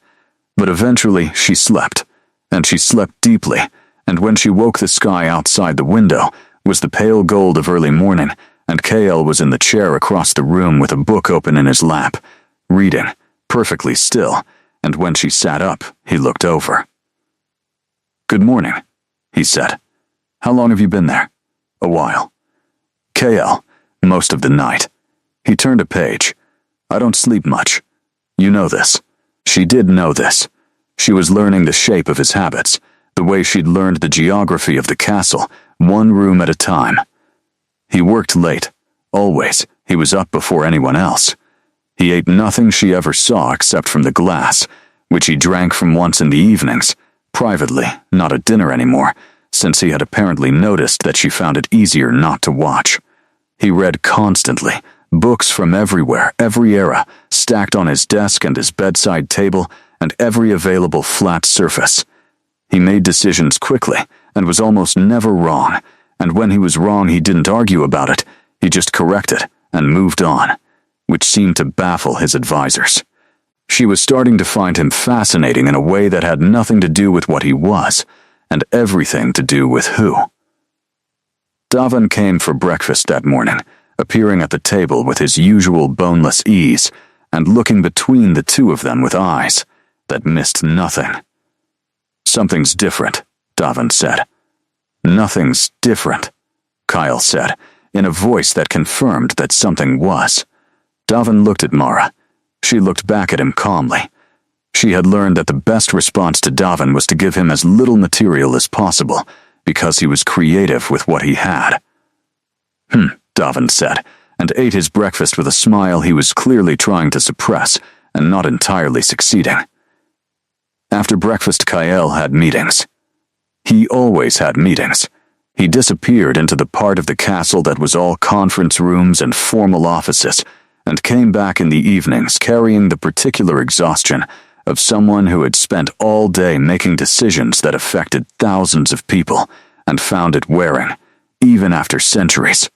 But eventually she slept, and she slept deeply, and when she woke the sky outside the window was the pale gold of early morning, and KL was in the chair across the room with a book open in his lap, reading, perfectly still, and when she sat up, he looked over. "Good morning," he said. "How long have you been there?" "A while." "KL, most of the night." He turned a page. "I don't sleep much. You know this." She did know this. She was learning the shape of his habits, the way she'd learned the geography of the castle, one room at a time. He worked late. Always. He was up before anyone else. He ate nothing she ever saw except from the glass, which he drank from once in the evenings, privately, not at dinner anymore, since he had apparently noticed that she found it easier not to watch. He read constantly, books from everywhere, every era, stacked on his desk and his bedside table, and every available flat surface. He made decisions quickly, and was almost never wrong, and when he was wrong he didn't argue about it, he just corrected and moved on, which seemed to baffle his advisors. She was starting to find him fascinating in a way that had nothing to do with what he was, and everything to do with who. Davin came for breakfast that morning, appearing at the table with his usual boneless ease, and looking between the two of them with eyes that missed nothing. "Something's different," Davin said. "Nothing's different," Kyle said, in a voice that confirmed that something was. Davin looked at Mara. She looked back at him calmly. She had learned that the best response to Davin was to give him as little material as possible, because he was creative with what he had. Davin said, and ate his breakfast with a smile he was clearly trying to suppress, and not entirely succeeding. After breakfast, Kyle had meetings. He always had meetings. He disappeared into the part of the castle that was all conference rooms and formal offices, and came back in the evenings carrying the particular exhaustion of someone who had spent all day making decisions that affected thousands of people, and found it wearing, even after centuries.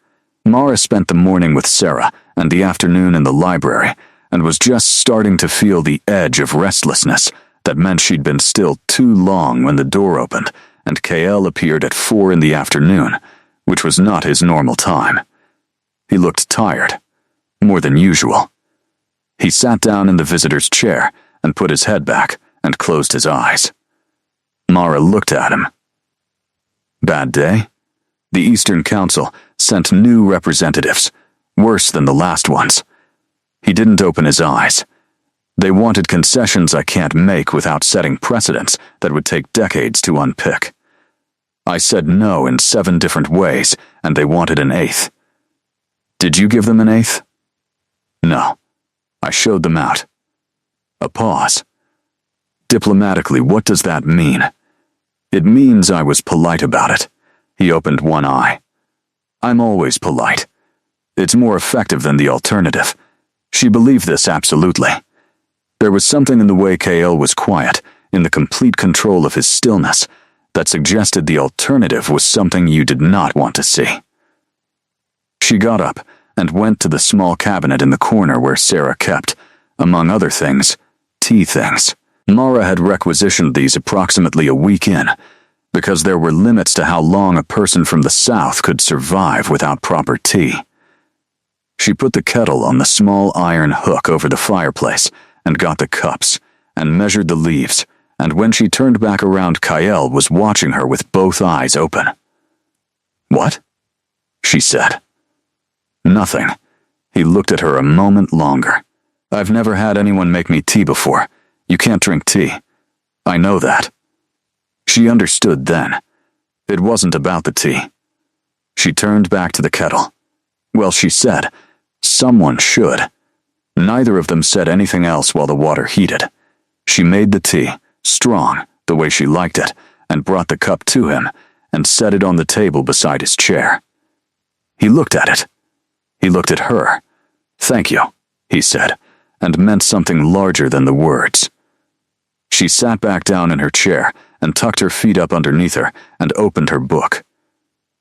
Mara spent the morning with Sarah and the afternoon in the library, and was just starting to feel the edge of restlessness that meant she'd been still too long when the door opened, and KL appeared at 4 in the afternoon, which was not his normal time. He looked tired, more than usual. He sat down in the visitor's chair and put his head back and closed his eyes. Mara looked at him. Bad day? The Eastern Council sent new representatives, worse than the last ones. He didn't open his eyes. They wanted concessions I can't make without setting precedents that would take decades to unpick. I said no in 7 different ways, and they wanted an 8th. Did you give them an 8th? No. I showed them out. A pause. Diplomatically, what does that mean? It means I was polite about it. He opened one eye. I'm always polite. It's more effective than the alternative. She believed this absolutely. There was something in the way Kael was quiet, in the complete control of his stillness, that suggested the alternative was something you did not want to see. She got up and went to the small cabinet in the corner where Sarah kept, among other things, tea things. Mara had requisitioned these approximately a week in, because there were limits to how long a person from the south could survive without proper tea. She put the kettle on the small iron hook over the fireplace and got the cups, and measured the leaves, and when she turned back around, Kael was watching her with both eyes open. What? She said. Nothing. He looked at her a moment longer. I've never had anyone make me tea before. You can't drink tea. I know that. She understood then. It wasn't about the tea. She turned back to the kettle. Well, she said, someone should. Neither of them said anything else while the water heated. She made the tea, strong, the way she liked it, and brought the cup to him, and set it on the table beside his chair. He looked at it. He looked at her. Thank you, he said, and meant something larger than the words. She sat back down in her chair and tucked her feet up underneath her and opened her book.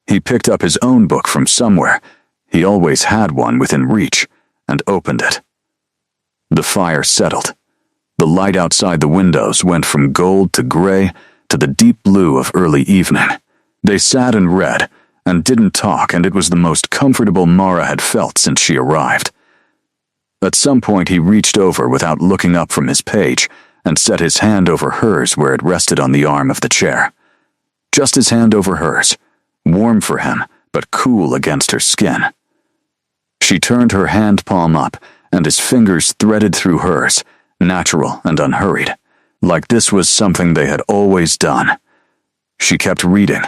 He picked up his own book from somewhere. He always had one within reach, and opened it. The fire settled. The light outside the windows went from gold to gray to the deep blue of early evening. They sat and read, and didn't talk, and it was the most comfortable Mara had felt since she arrived. At some point he reached over without looking up from his page, and set his hand over hers where it rested on the arm of the chair. Just his hand over hers, warm for him, but cool against her skin. She turned her hand palm up, and his fingers threaded through hers, natural and unhurried, like this was something they had always done. She kept reading.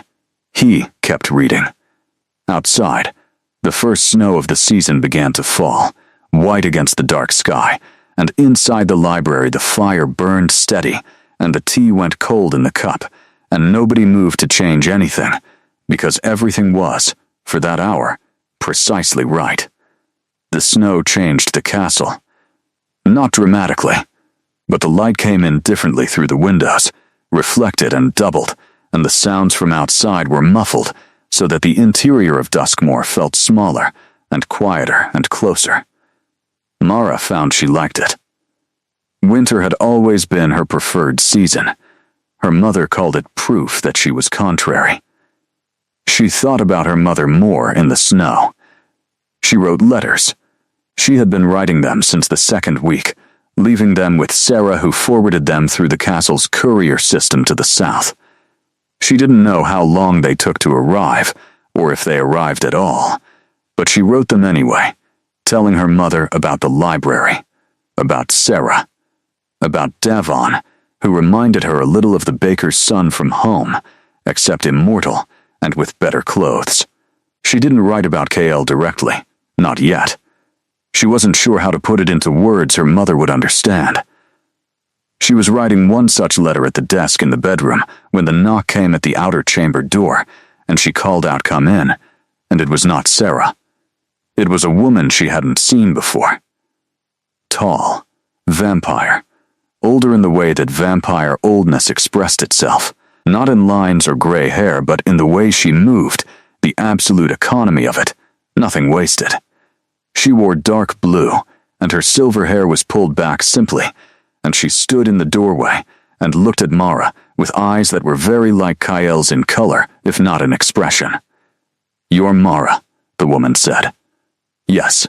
He kept reading. Outside, the first snow of the season began to fall, white against the dark sky, and inside the library the fire burned steady, and the tea went cold in the cup, and nobody moved to change anything, because everything was, for that hour, precisely right. The snow changed the castle. Not dramatically, but the light came in differently through the windows, reflected and doubled, and the sounds from outside were muffled so that the interior of Duskmoor felt smaller and quieter and closer. Mara found she liked it. Winter had always been her preferred season. Her mother called it proof that she was contrary. She thought about her mother more in the snow. She wrote letters. She had been writing them since the 2nd week, leaving them with Sarah, who forwarded them through the castle's courier system to the south. She didn't know how long they took to arrive, or if they arrived at all, but she wrote them anyway, telling her mother about the library, about Sarah, about Davon, who reminded her a little of the baker's son from home, except immortal and with better clothes. She didn't write about Kael directly, not yet. She wasn't sure how to put it into words her mother would understand. She was writing one such letter at the desk in the bedroom when the knock came at the outer chamber door, and she called out, "Come in," and it was not Sarah. It was a woman she hadn't seen before. Tall, vampire, older in the way that vampire oldness expressed itself, not in lines or gray hair, but in the way she moved, the absolute economy of it, nothing wasted. She wore dark blue, and her silver hair was pulled back simply, and she stood in the doorway and looked at Mara with eyes that were very like Kael's in color, if not in expression. "You're Mara," the woman said. "Yes,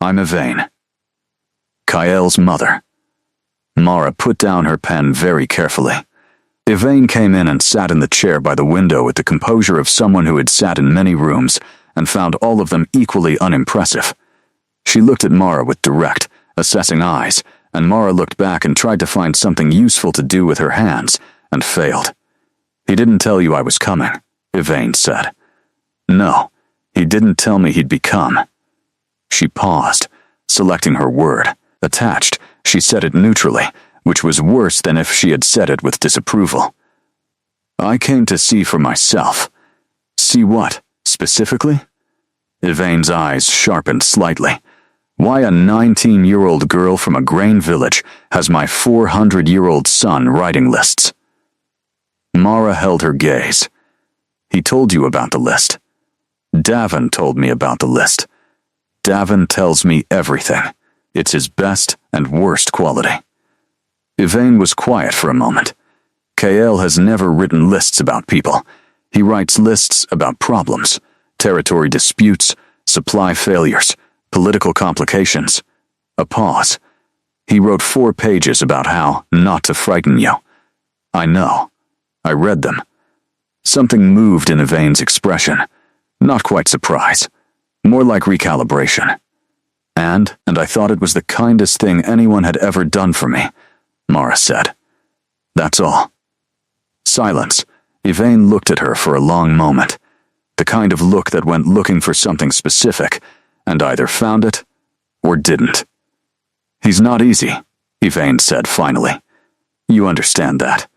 I'm Yvain. Kael's mother." Mara put down her pen very carefully. Yvain came in and sat in the chair by the window with the composure of someone who had sat in many rooms and found all of them equally unimpressive. She looked at Mara with direct, assessing eyes, and Mara looked back and tried to find something useful to do with her hands, and failed. "He didn't tell you I was coming," Yvain said. No, he didn't tell me he'd become. She paused, selecting her word. Attached, she said it neutrally, which was worse than if she had said it with disapproval. I came to see for myself. See what, specifically? Yvain's eyes sharpened slightly. Why a 19-year-old girl from a grain village has my 400-year-old son writing lists? Mara held her gaze. He told you about the list. Davin told me about the list. Davin tells me everything. It's his best and worst quality. Yvain was quiet for a moment. Kael has never written lists about people. He writes lists about problems, territory disputes, supply failures, political complications. A pause. He wrote 4 pages about how not to frighten you. I know. I read them. Something moved in Yvain's expression. Not quite surprise. More like recalibration. And I thought it was the kindest thing anyone had ever done for me, Mara said. That's all. Silence. Yvain looked at her for a long moment. The kind of look that went looking for something specific, and either found it or didn't. He's not easy, Yvain said finally. You understand that.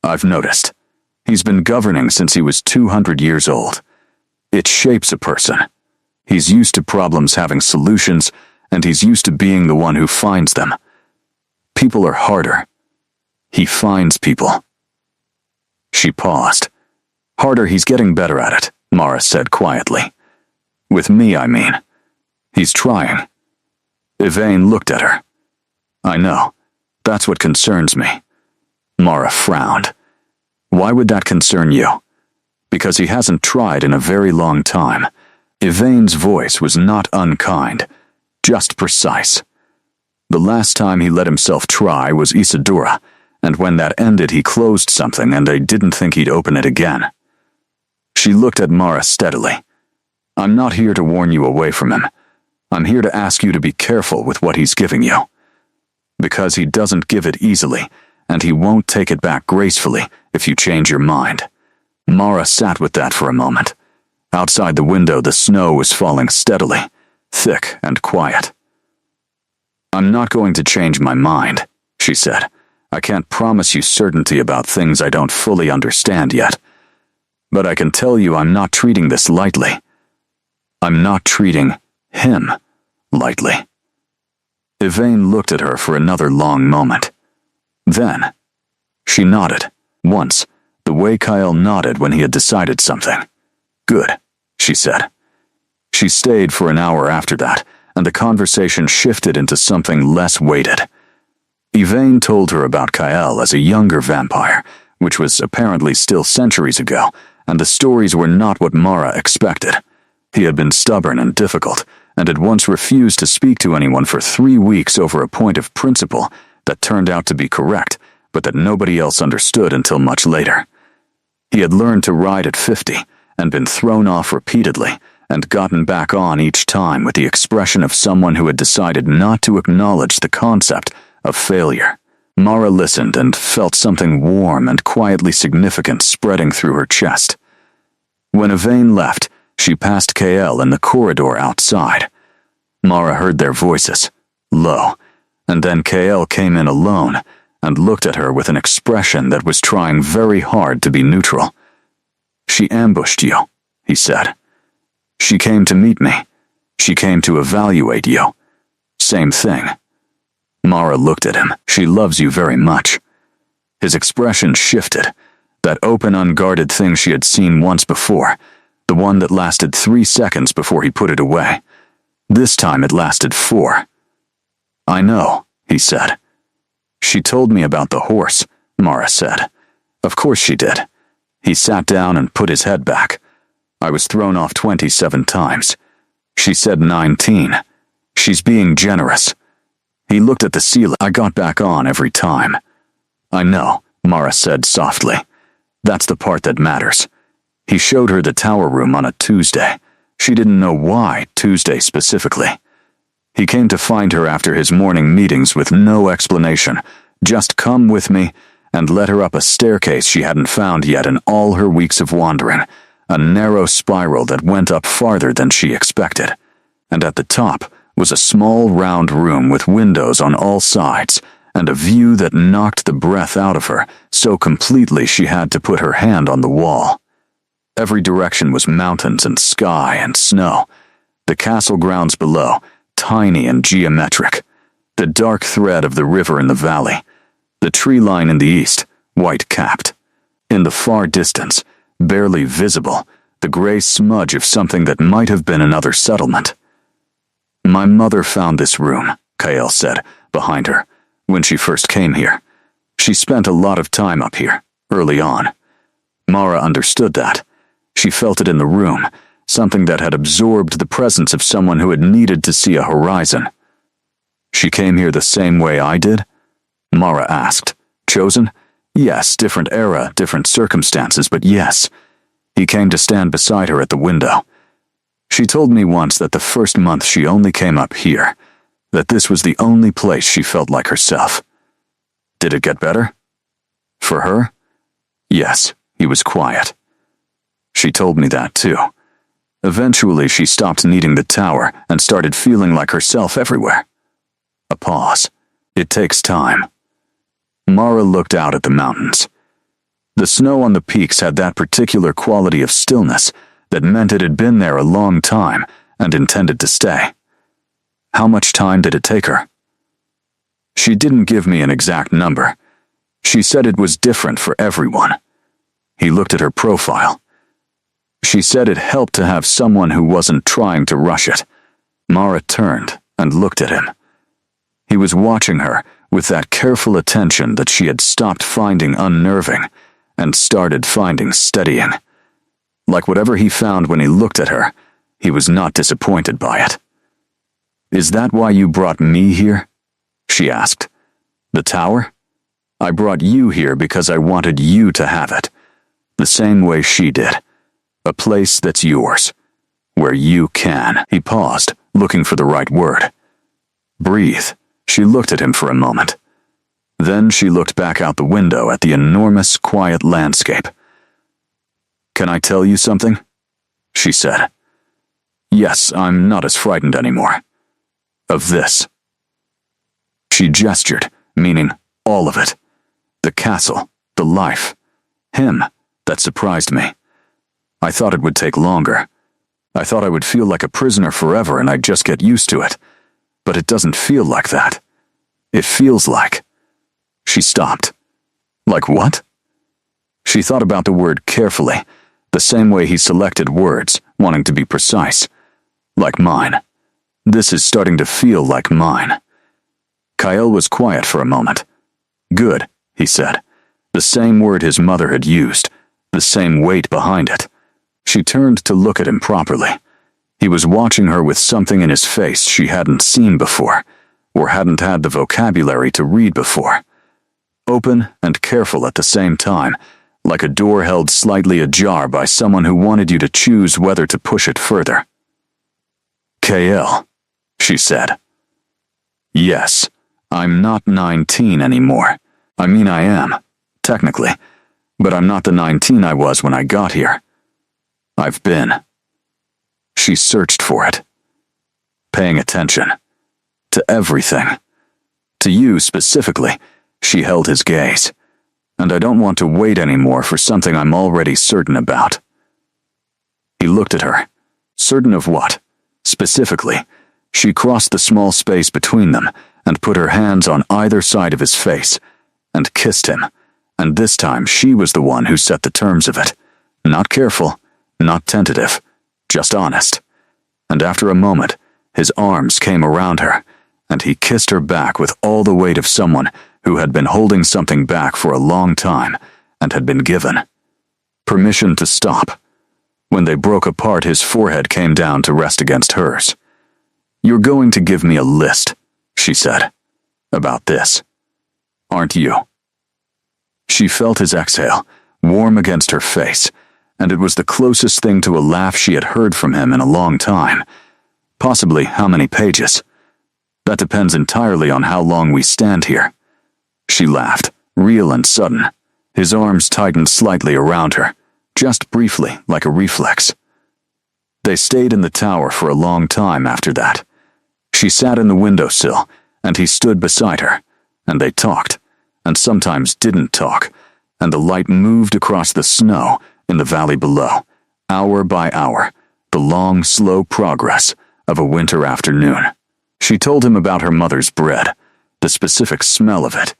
I've noticed. He's been governing since he was 200 years old. It shapes a person. He's used to problems having solutions, and he's used to being the one who finds them. People are harder. He finds people. She paused. Harder, he's getting better at it, Mara said quietly. With me, I mean. He's trying. Yvain looked at her. I know. That's what concerns me. Mara frowned. Why would that concern you? Because he hasn't tried in a very long time. Yvain's voice was not unkind, just precise. The last time he let himself try was Isadora, and when that ended he closed something and I didn't think he'd open it again. She looked at Mara steadily. I'm not here to warn you away from him. I'm here to ask you to be careful with what he's giving you. Because he doesn't give it easily, and he won't take it back gracefully if you change your mind. Mara sat with that for a moment. Outside the window, the snow was falling steadily, thick and quiet. I'm not going to change my mind, she said. I can't promise you certainty about things I don't fully understand yet. But I can tell you I'm not treating this lightly. I'm not treating him lightly. Yvain looked at her for another long moment. Then, she nodded, once, the way Kyle nodded when he had decided something. Good, she said. She stayed for an hour after that, and the conversation shifted into something less weighted. Yvain told her about Kyle as a younger vampire, which was apparently still centuries ago, and the stories were not what Mara expected. He had been stubborn and difficult, and had once refused to speak to anyone for 3 weeks over a point of principle that turned out to be correct, but that nobody else understood until much later. He had learned to ride at 50, and been thrown off repeatedly, and gotten back on each time with the expression of someone who had decided not to acknowledge the concept of failure. Mara listened and felt something warm and quietly significant spreading through her chest. When Yvain left, she passed Kael in the corridor outside. Mara heard their voices, low, and then Kael came in alone and looked at her with an expression that was trying very hard to be neutral. She ambushed you, he said. She came to meet me. She came to evaluate you. Same thing. Mara looked at him. She loves you very much. His expression shifted. That open, unguarded thing she had seen once before. The one that lasted 3 seconds before he put it away. This time it lasted 4. I know, he said. She told me about the horse, Mara said. Of course she did. He sat down and put his head back. I was thrown off 27 times. She said 19. She's being generous. He looked at the ceiling. I got back on every time. I know, Mara said softly. That's the part that matters. He showed her the tower room on a Tuesday. She didn't know why Tuesday specifically. He came to find her after his morning meetings with no explanation. Just come with me, and led her up a staircase she hadn't found yet in all her weeks of wandering, a narrow spiral that went up farther than she expected. And at the top was a small round room with windows on all sides, and a view that knocked the breath out of her so completely she had to put her hand on the wall. Every direction was mountains and sky and snow. The castle grounds below, tiny and geometric. The dark thread of the river in the valley. The tree line in the east, white-capped. In the far distance, barely visible, the gray smudge of something that might have been another settlement. "My mother found this room," Kael said, behind her, "when she first came here. She spent a lot of time up here, early on." Mara understood that. She felt it in the room, something that had absorbed the presence of someone who had needed to see a horizon. "She came here the same way I did?" Mara asked. "Chosen? Yes, different era, different circumstances, but yes." He came to stand beside her at the window. "She told me once that the first month she only came up here, that this was the only place she felt like herself." "Did it get better?" "For her?" "Yes," he was quiet. "She told me that too. Eventually she stopped needing the tower and started feeling like herself everywhere." A pause. "It takes time." Mara looked out at the mountains. The snow on the peaks had that particular quality of stillness that meant it had been there a long time and intended to stay. How much time did it take her? She didn't give me an exact number. She said it was different for everyone. He looked at her profile. She said it helped to have someone who wasn't trying to rush it. Mara turned and looked at him. He was watching her with that careful attention that she had stopped finding unnerving and started finding steadying. Like whatever he found when he looked at her, he was not disappointed by it. "Is that why you brought me here?" she asked. "The tower? I brought you here because I wanted you to have it, the same way she did. A place that's yours, where you can." He paused, looking for the right word. "Breathe." She looked at him for a moment. Then she looked back out the window at the enormous, quiet landscape. "Can I tell you something?" she said. "Yes, I'm not as frightened anymore. Of this." She gestured, meaning all of it. The castle, the life, him, that surprised me. I thought it would take longer. I thought I would feel like a prisoner forever and I'd just get used to it. But it doesn't feel like that. It feels like... She stopped. "Like what?" She thought about the word carefully, the same way he selected words, wanting to be precise. "Like mine. This is starting to feel like mine." Kael was quiet for a moment. "Good," he said. The same word his mother had used, the same weight behind it. She turned to look at him properly. He was watching her with something in his face she hadn't seen before, or hadn't had the vocabulary to read before. Open and careful at the same time, like a door held slightly ajar by someone who wanted you to choose whether to push it further. "Kael," she said. "Yes, I'm not 19 anymore. I mean, I am, technically, but I'm not the 19 I was when I got here. I've been." She searched for it. Paying attention. To everything. To you specifically, she held his gaze. "And I don't want to wait anymore for something I'm already certain about." He looked at her. Certain of what? Specifically, she crossed the small space between them and put her hands on either side of his face and kissed him, and this time she was the one who set the terms of it. Not careful, not tentative, just honest. And after a moment, his arms came around her, and he kissed her back with all the weight of someone who had been holding something back for a long time and had been given permission to stop. When they broke apart, his forehead came down to rest against hers. "You're going to give me a list," she said, "about this, aren't you?" She felt his exhale, warm against her face, and it was the closest thing to a laugh she had heard from him in a long time. Possibly how many pages? That depends entirely on how long we stand here. She laughed, real and sudden. His arms tightened slightly around her, just briefly, like a reflex. They stayed in the tower for a long time after that. She sat in the windowsill, and he stood beside her, and they talked, and sometimes didn't talk, and the light moved across the snow in the valley below, hour by hour, the long, slow progress of a winter afternoon. She told him about her mother's bread, the specific smell of it,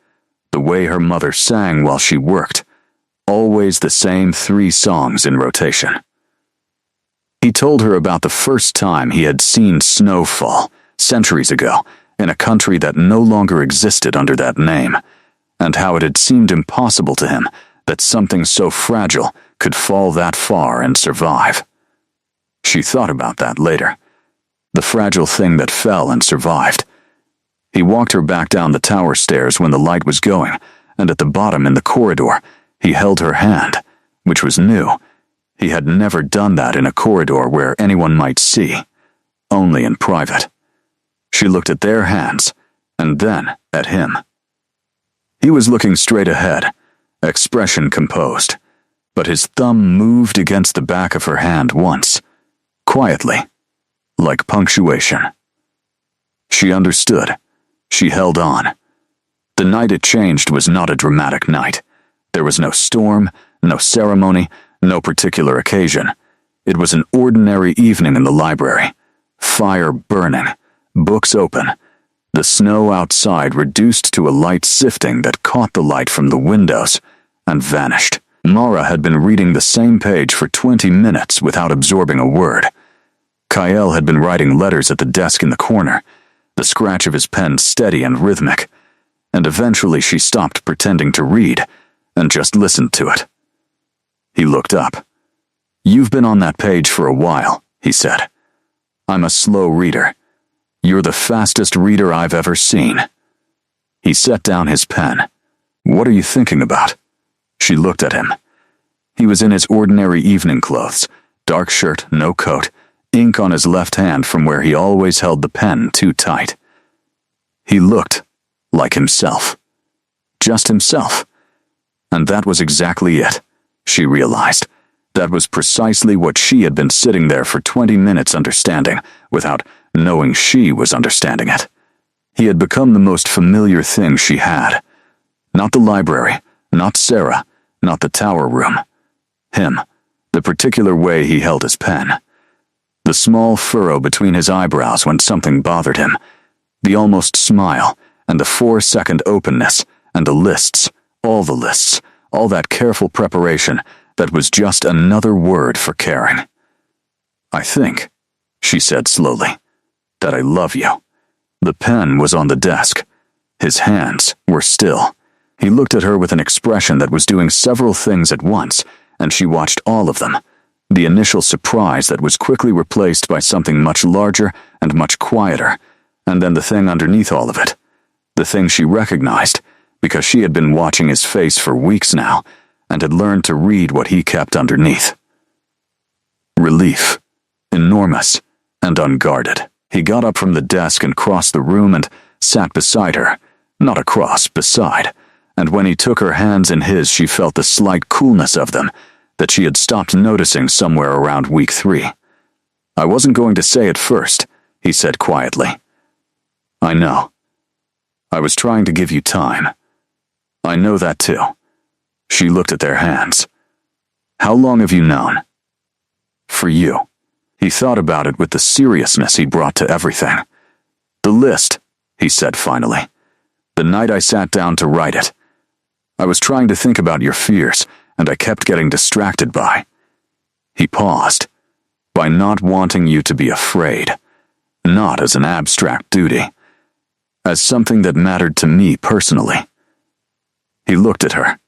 the way her mother sang while she worked, always the same 3 songs in rotation. He told her about the first time he had seen snow fall, centuries ago, in a country that no longer existed under that name, and how it had seemed impossible to him that something so fragile could fall that far and survive. She thought about that later, the fragile thing that fell and survived. He walked her back down the tower stairs when the light was going, and at the bottom in the corridor, he held her hand, which was new. He had never done that in a corridor where anyone might see, only in private. She looked at their hands, and then at him. He was looking straight ahead, expression composed, but his thumb moved against the back of her hand once, quietly, like punctuation. She understood. She held on. The night it changed was not a dramatic night. There was no storm, no ceremony, no particular occasion. It was an ordinary evening in the library. Fire burning, books open, the snow outside reduced to a light sifting that caught the light from the windows and vanished. Mara had been reading the same page for 20 minutes without absorbing a word. Kyle had been writing letters at the desk in the corner, the scratch of his pen steady and rhythmic, and eventually she stopped pretending to read and just listened to it. He looked up. "You've been on that page for a while," he said. "I'm a slow reader. You're the fastest reader I've ever seen." He set down his pen. "What are you thinking about?" She looked at him. He was in his ordinary evening clothes, dark shirt, no coat, ink on his left hand from where he always held the pen too tight. He looked like himself. Just himself. And that was exactly it, she realized. That was precisely what she had been sitting there for 20 minutes understanding, without knowing she was understanding it. He had become the most familiar thing she had. Not the library, not Sarah, not the tower room. Him, the particular way he held his pen. The small furrow between his eyebrows when something bothered him. The almost smile, and the 4-second openness, and the lists, all that careful preparation that was just another word for caring. "I think," she said slowly, "that I love you." The pen was on the desk. His hands were still. He looked at her with an expression that was doing several things at once, and she watched all of them. The initial surprise that was quickly replaced by something much larger and much quieter, and then the thing underneath all of it. The thing she recognized, because she had been watching his face for weeks now, and had learned to read what he kept underneath. Relief. Enormous and unguarded. He got up from the desk and crossed the room and sat beside her. Not across, beside. And when he took her hands in his, she felt the slight coolness of them that she had stopped noticing somewhere around week 3. "I wasn't going to say it first," he said quietly. "I know. I was trying to give you time. I know that too." She looked at their hands. "How long have you known?" "For you." He thought about it with the seriousness he brought to everything. "The list," he said finally. "The night I sat down to write it. I was trying to think about your fears, and I kept getting distracted by..." He paused. "By not wanting you to be afraid. Not as an abstract duty. As something that mattered to me personally." He looked at her.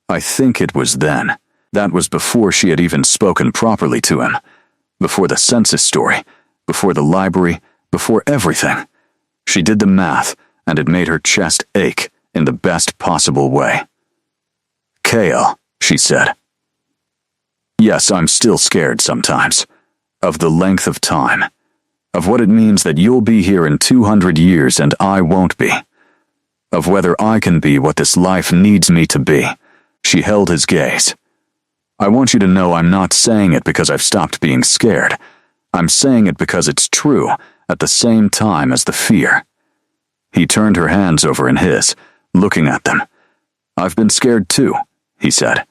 I think it was then. That was before she had even spoken properly to him. Before the census story. Before the library. Before everything. She did the math, and it made her chest ache in the best possible way. "Kale," she said. "Yes, I'm still scared sometimes. Of the length of time. Of what it means that you'll be here in 200 years and I won't be. of whether I can be what this life needs me to be. She held his gaze. I want you to know I'm not saying it because I've stopped being scared. I'm saying it because it's true at the same time as the fear. He turned her hands over in his, looking at them. I've been scared too, he said,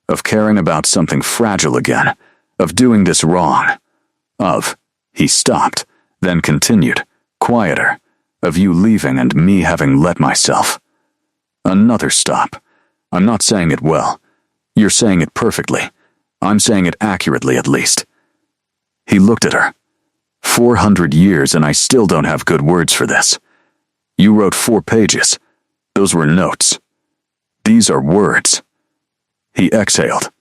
of caring about something fragile again, of doing this wrong, he stopped, then continued, quieter, of you leaving and me having let myself. Another stop. I'm not saying it well. You're saying it perfectly. I'm saying it accurately at least. He looked at her. 400 years and I still don't have good words for this. You wrote 4 pages. Those were notes. These are words. He exhaled.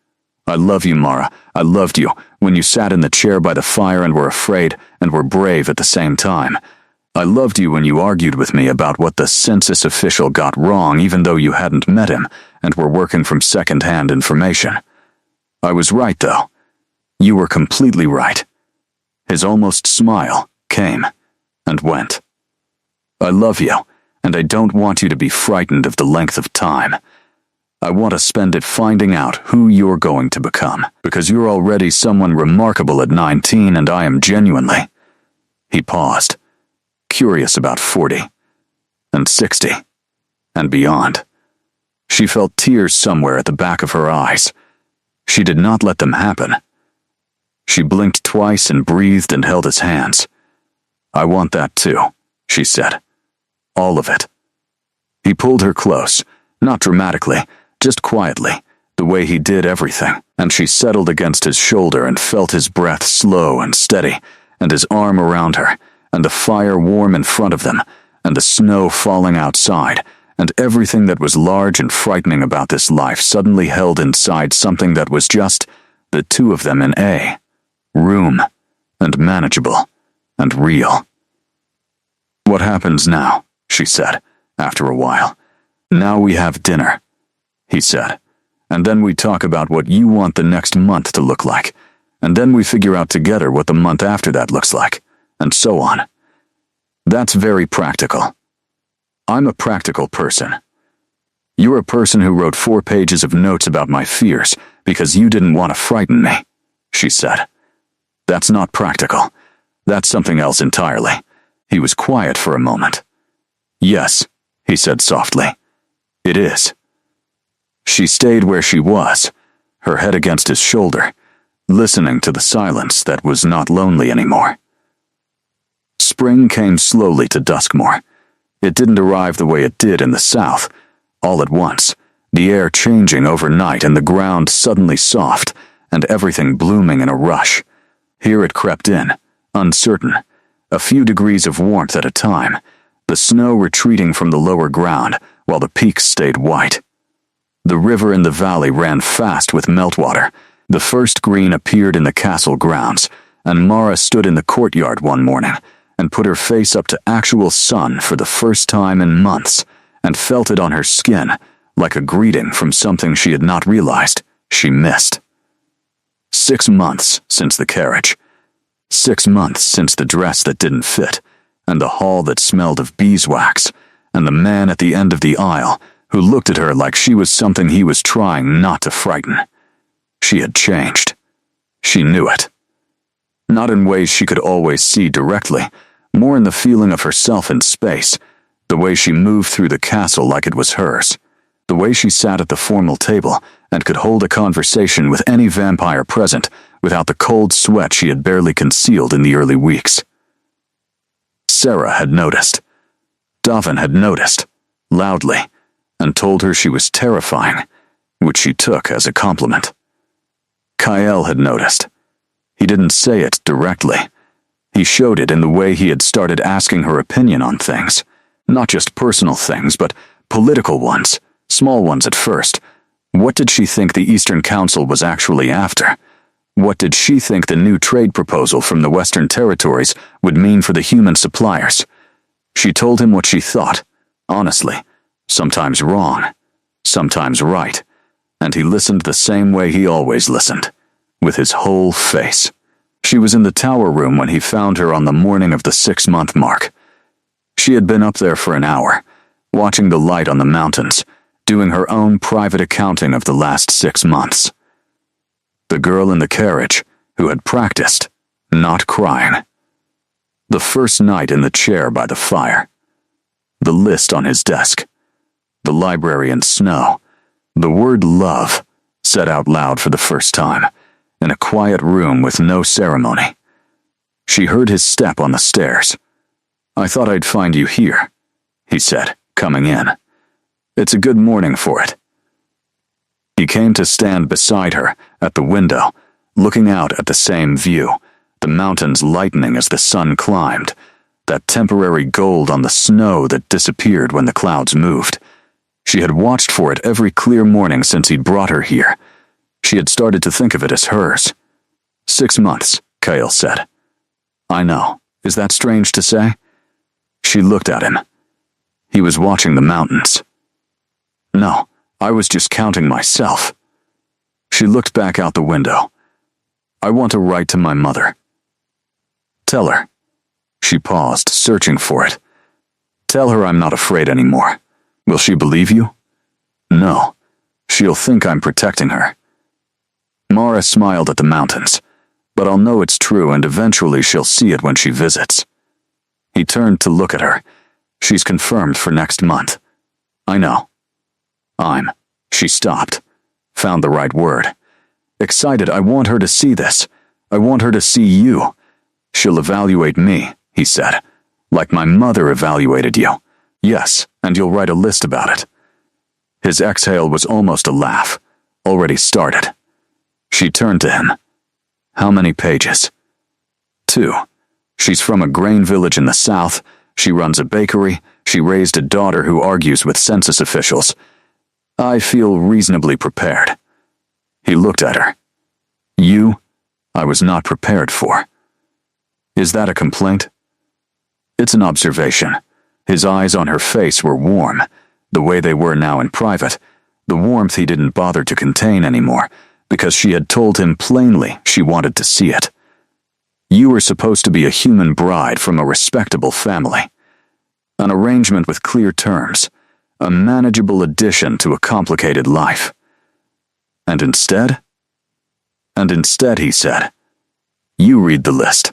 I love you, Mara. I loved you when you sat in the chair by the fire and were afraid and were brave at the same time. I loved you when you argued with me about what the census official got wrong even though you hadn't met him and were working from second-hand information. I was right, though. You were completely right. His almost smile came and went. I love you, and I don't want you to be frightened of the length of time. I want to spend it finding out who you're going to become, because you're already someone remarkable at 19 and I am genuinely. He paused, curious about 40, and 60, and beyond. She felt tears somewhere at the back of her eyes. She did not let them happen. She blinked twice and breathed and held his hands. I want that too, she said. All of it. He pulled her close, not dramatically, just quietly, the way he did everything, and she settled against his shoulder and felt his breath slow and steady, and his arm around her, and the fire warm in front of them, and the snow falling outside, and everything that was large and frightening about this life suddenly held inside something that was just the two of them in a room, and manageable, and real. What happens now? She said, after a while. Now we have dinner, he said, and then we talk about what you want the next month to look like, and then we figure out together what the month after that looks like, and so on. That's very practical. I'm a practical person. You're a person who wrote 4 pages of notes about my fears because you didn't want to frighten me, she said. That's not practical. That's something else entirely. He was quiet for a moment. Yes, he said softly. It is. She stayed where she was, her head against his shoulder, listening to the silence that was not lonely anymore. Spring came slowly to Duskmore. It didn't arrive the way it did in the south, all at once, the air changing overnight and the ground suddenly soft, and everything blooming in a rush. Here it crept in, uncertain, a few degrees of warmth at a time, the snow retreating from the lower ground while the peaks stayed white. The river in the valley ran fast with meltwater. The first green appeared in the castle grounds, and Mara stood in the courtyard one morning and put her face up to actual sun for the first time in months, and felt it on her skin like a greeting from something she had not realized she missed. 6 months since the carriage. 6 months since the dress that didn't fit, and the hall that smelled of beeswax, and the man at the end of the aisle who looked at her like she was something he was trying not to frighten. She had changed. She knew it. Not in ways she could always see directly, more in the feeling of herself in space, the way she moved through the castle like it was hers, the way she sat at the formal table and could hold a conversation with any vampire present without the cold sweat she had barely concealed in the early weeks. Sarah had noticed. Davin had noticed, loudly, and told her she was terrifying, which she took as a compliment. Kyle had noticed. He didn't say it directly. He showed it in the way he had started asking her opinion on things, not just personal things, but political ones, small ones at first. What did she think the Eastern Council was actually after? What did she think the new trade proposal from the Western Territories would mean for the human suppliers? She told him what she thought, honestly, sometimes wrong, sometimes right, and he listened the same way he always listened, with his whole face. She was in the tower room when he found her on the morning of the 6-month mark. She had been up there for an hour, watching the light on the mountains, doing her own private accounting of the last 6 months. The girl in the carriage, who had practiced, not crying. The first night in the chair by the fire. The list on his desk. The library in snow. The word love, said out loud for the first time, in a quiet room with no ceremony. She heard his step on the stairs. "I thought I'd find you here," he said, coming in. "It's a good morning for it." He came to stand beside her at the window, looking out at the same view, the mountains lightening as the sun climbed, that temporary gold on the snow that disappeared when the clouds moved. She had watched for it every clear morning since he'd brought her here. She had started to think of it as hers. 6 months, Kyle said. "I know. Is that strange to say?" She looked at him. He was watching the mountains. "No, I was just counting myself." She looked back out the window. "I want to write to my mother." "Tell her." She paused, searching for it. "Tell her I'm not afraid anymore. Will she believe you?" "No. She'll think I'm protecting her." Mara smiled at the mountains. "But I'll know it's true, and eventually she'll see it when she visits." He turned to look at her. "She's confirmed for next month." "I know." She stopped, found the right word. "Excited. I want her to see this. I want her to see you. She'll evaluate me," he said, "like my mother evaluated you. Yes, and you'll write a list about it." His exhale was almost a laugh, already started. She turned to him. "How many pages?" 2. She's from a grain village in the south. She runs a bakery. She raised a daughter who argues with census officials. I feel reasonably prepared. He looked at her. "You, I was not prepared for." "Is that a complaint?" "It's an observation." His eyes on her face were warm, the way they were now in private, the warmth he didn't bother to contain anymore, because she had told him plainly she wanted to see it. "You were supposed to be a human bride from a respectable family. An arrangement with clear terms, a manageable addition to a complicated life. And instead? And instead, he said, you read the list."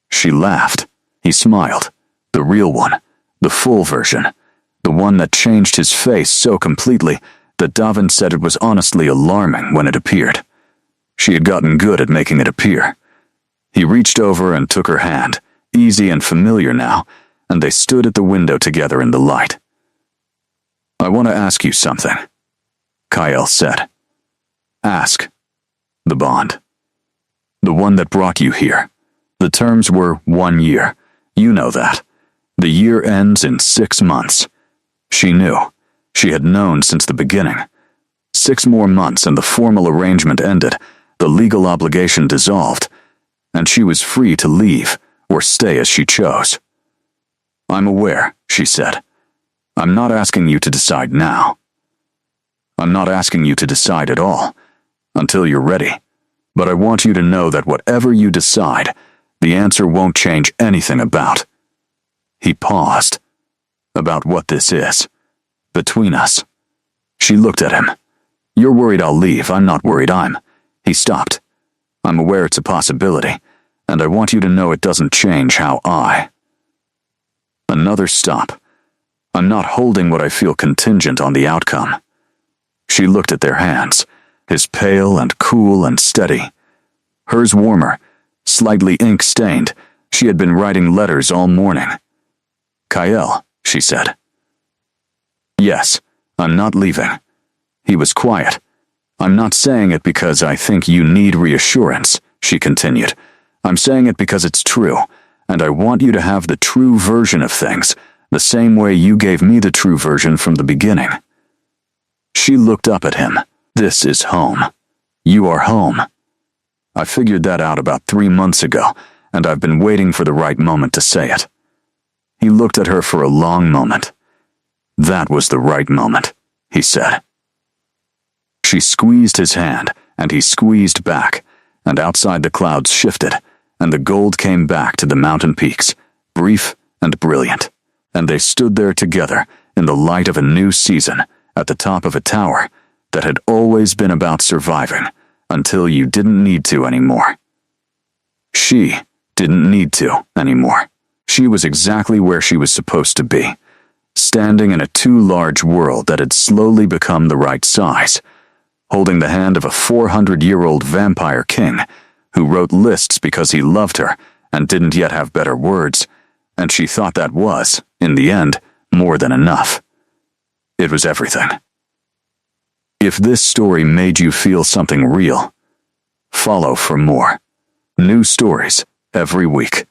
She laughed. He smiled. The real one, the full version, the one that changed his face so completely that Davin said it was honestly alarming when it appeared. She had gotten good at making it appear. He reached over and took her hand, easy and familiar now, and they stood at the window together in the light. "I want to ask you something," Kyle said. "Ask." "The bond. The one that brought you here. The terms were 1 year. You know that. The year ends in 6 months. She knew. She had known since the beginning. 6 more months and the formal arrangement ended, the legal obligation dissolved, and she was free to leave or stay as she chose." "I'm aware," she said. "I'm not asking you to decide now. I'm not asking you to decide at all, until you're ready. But I want you to know that whatever you decide, the answer won't change anything about." He paused. "About what this is. Between us." She looked at him. "You're worried I'll leave. I'm not worried I'm..." He stopped. "I'm aware it's a possibility, and I want you to know it doesn't change how I..." Another stop. "I'm not holding what I feel contingent on the outcome." She looked at their hands, his pale and cool and steady. Hers warmer, slightly ink-stained. She had been writing letters all morning. "Kyle," she said. "Yes, I'm not leaving." He was quiet. "I'm not saying it because I think you need reassurance," she continued. "I'm saying it because it's true, and I want you to have the true version of things, the same way you gave me the true version from the beginning." She looked up at him. "This is home. You are home. I figured that out about 3 months ago, and I've been waiting for the right moment to say it." He looked at her for a long moment. "That was the right moment," he said. She squeezed his hand, and he squeezed back, and outside the clouds shifted, and the gold came back to the mountain peaks, brief and brilliant, and they stood there together in in the light of a new season at the top of a tower that had always been about surviving until you didn't need to anymore. She didn't need to anymore. She was exactly where she was supposed to be, standing in a too large world that had slowly become the right size, holding the hand of a 400-year-old vampire king who wrote lists because he loved her and didn't yet have better words, and she thought that was, in the end, more than enough. It was everything. If this story made you feel something real, follow for more. New stories every week.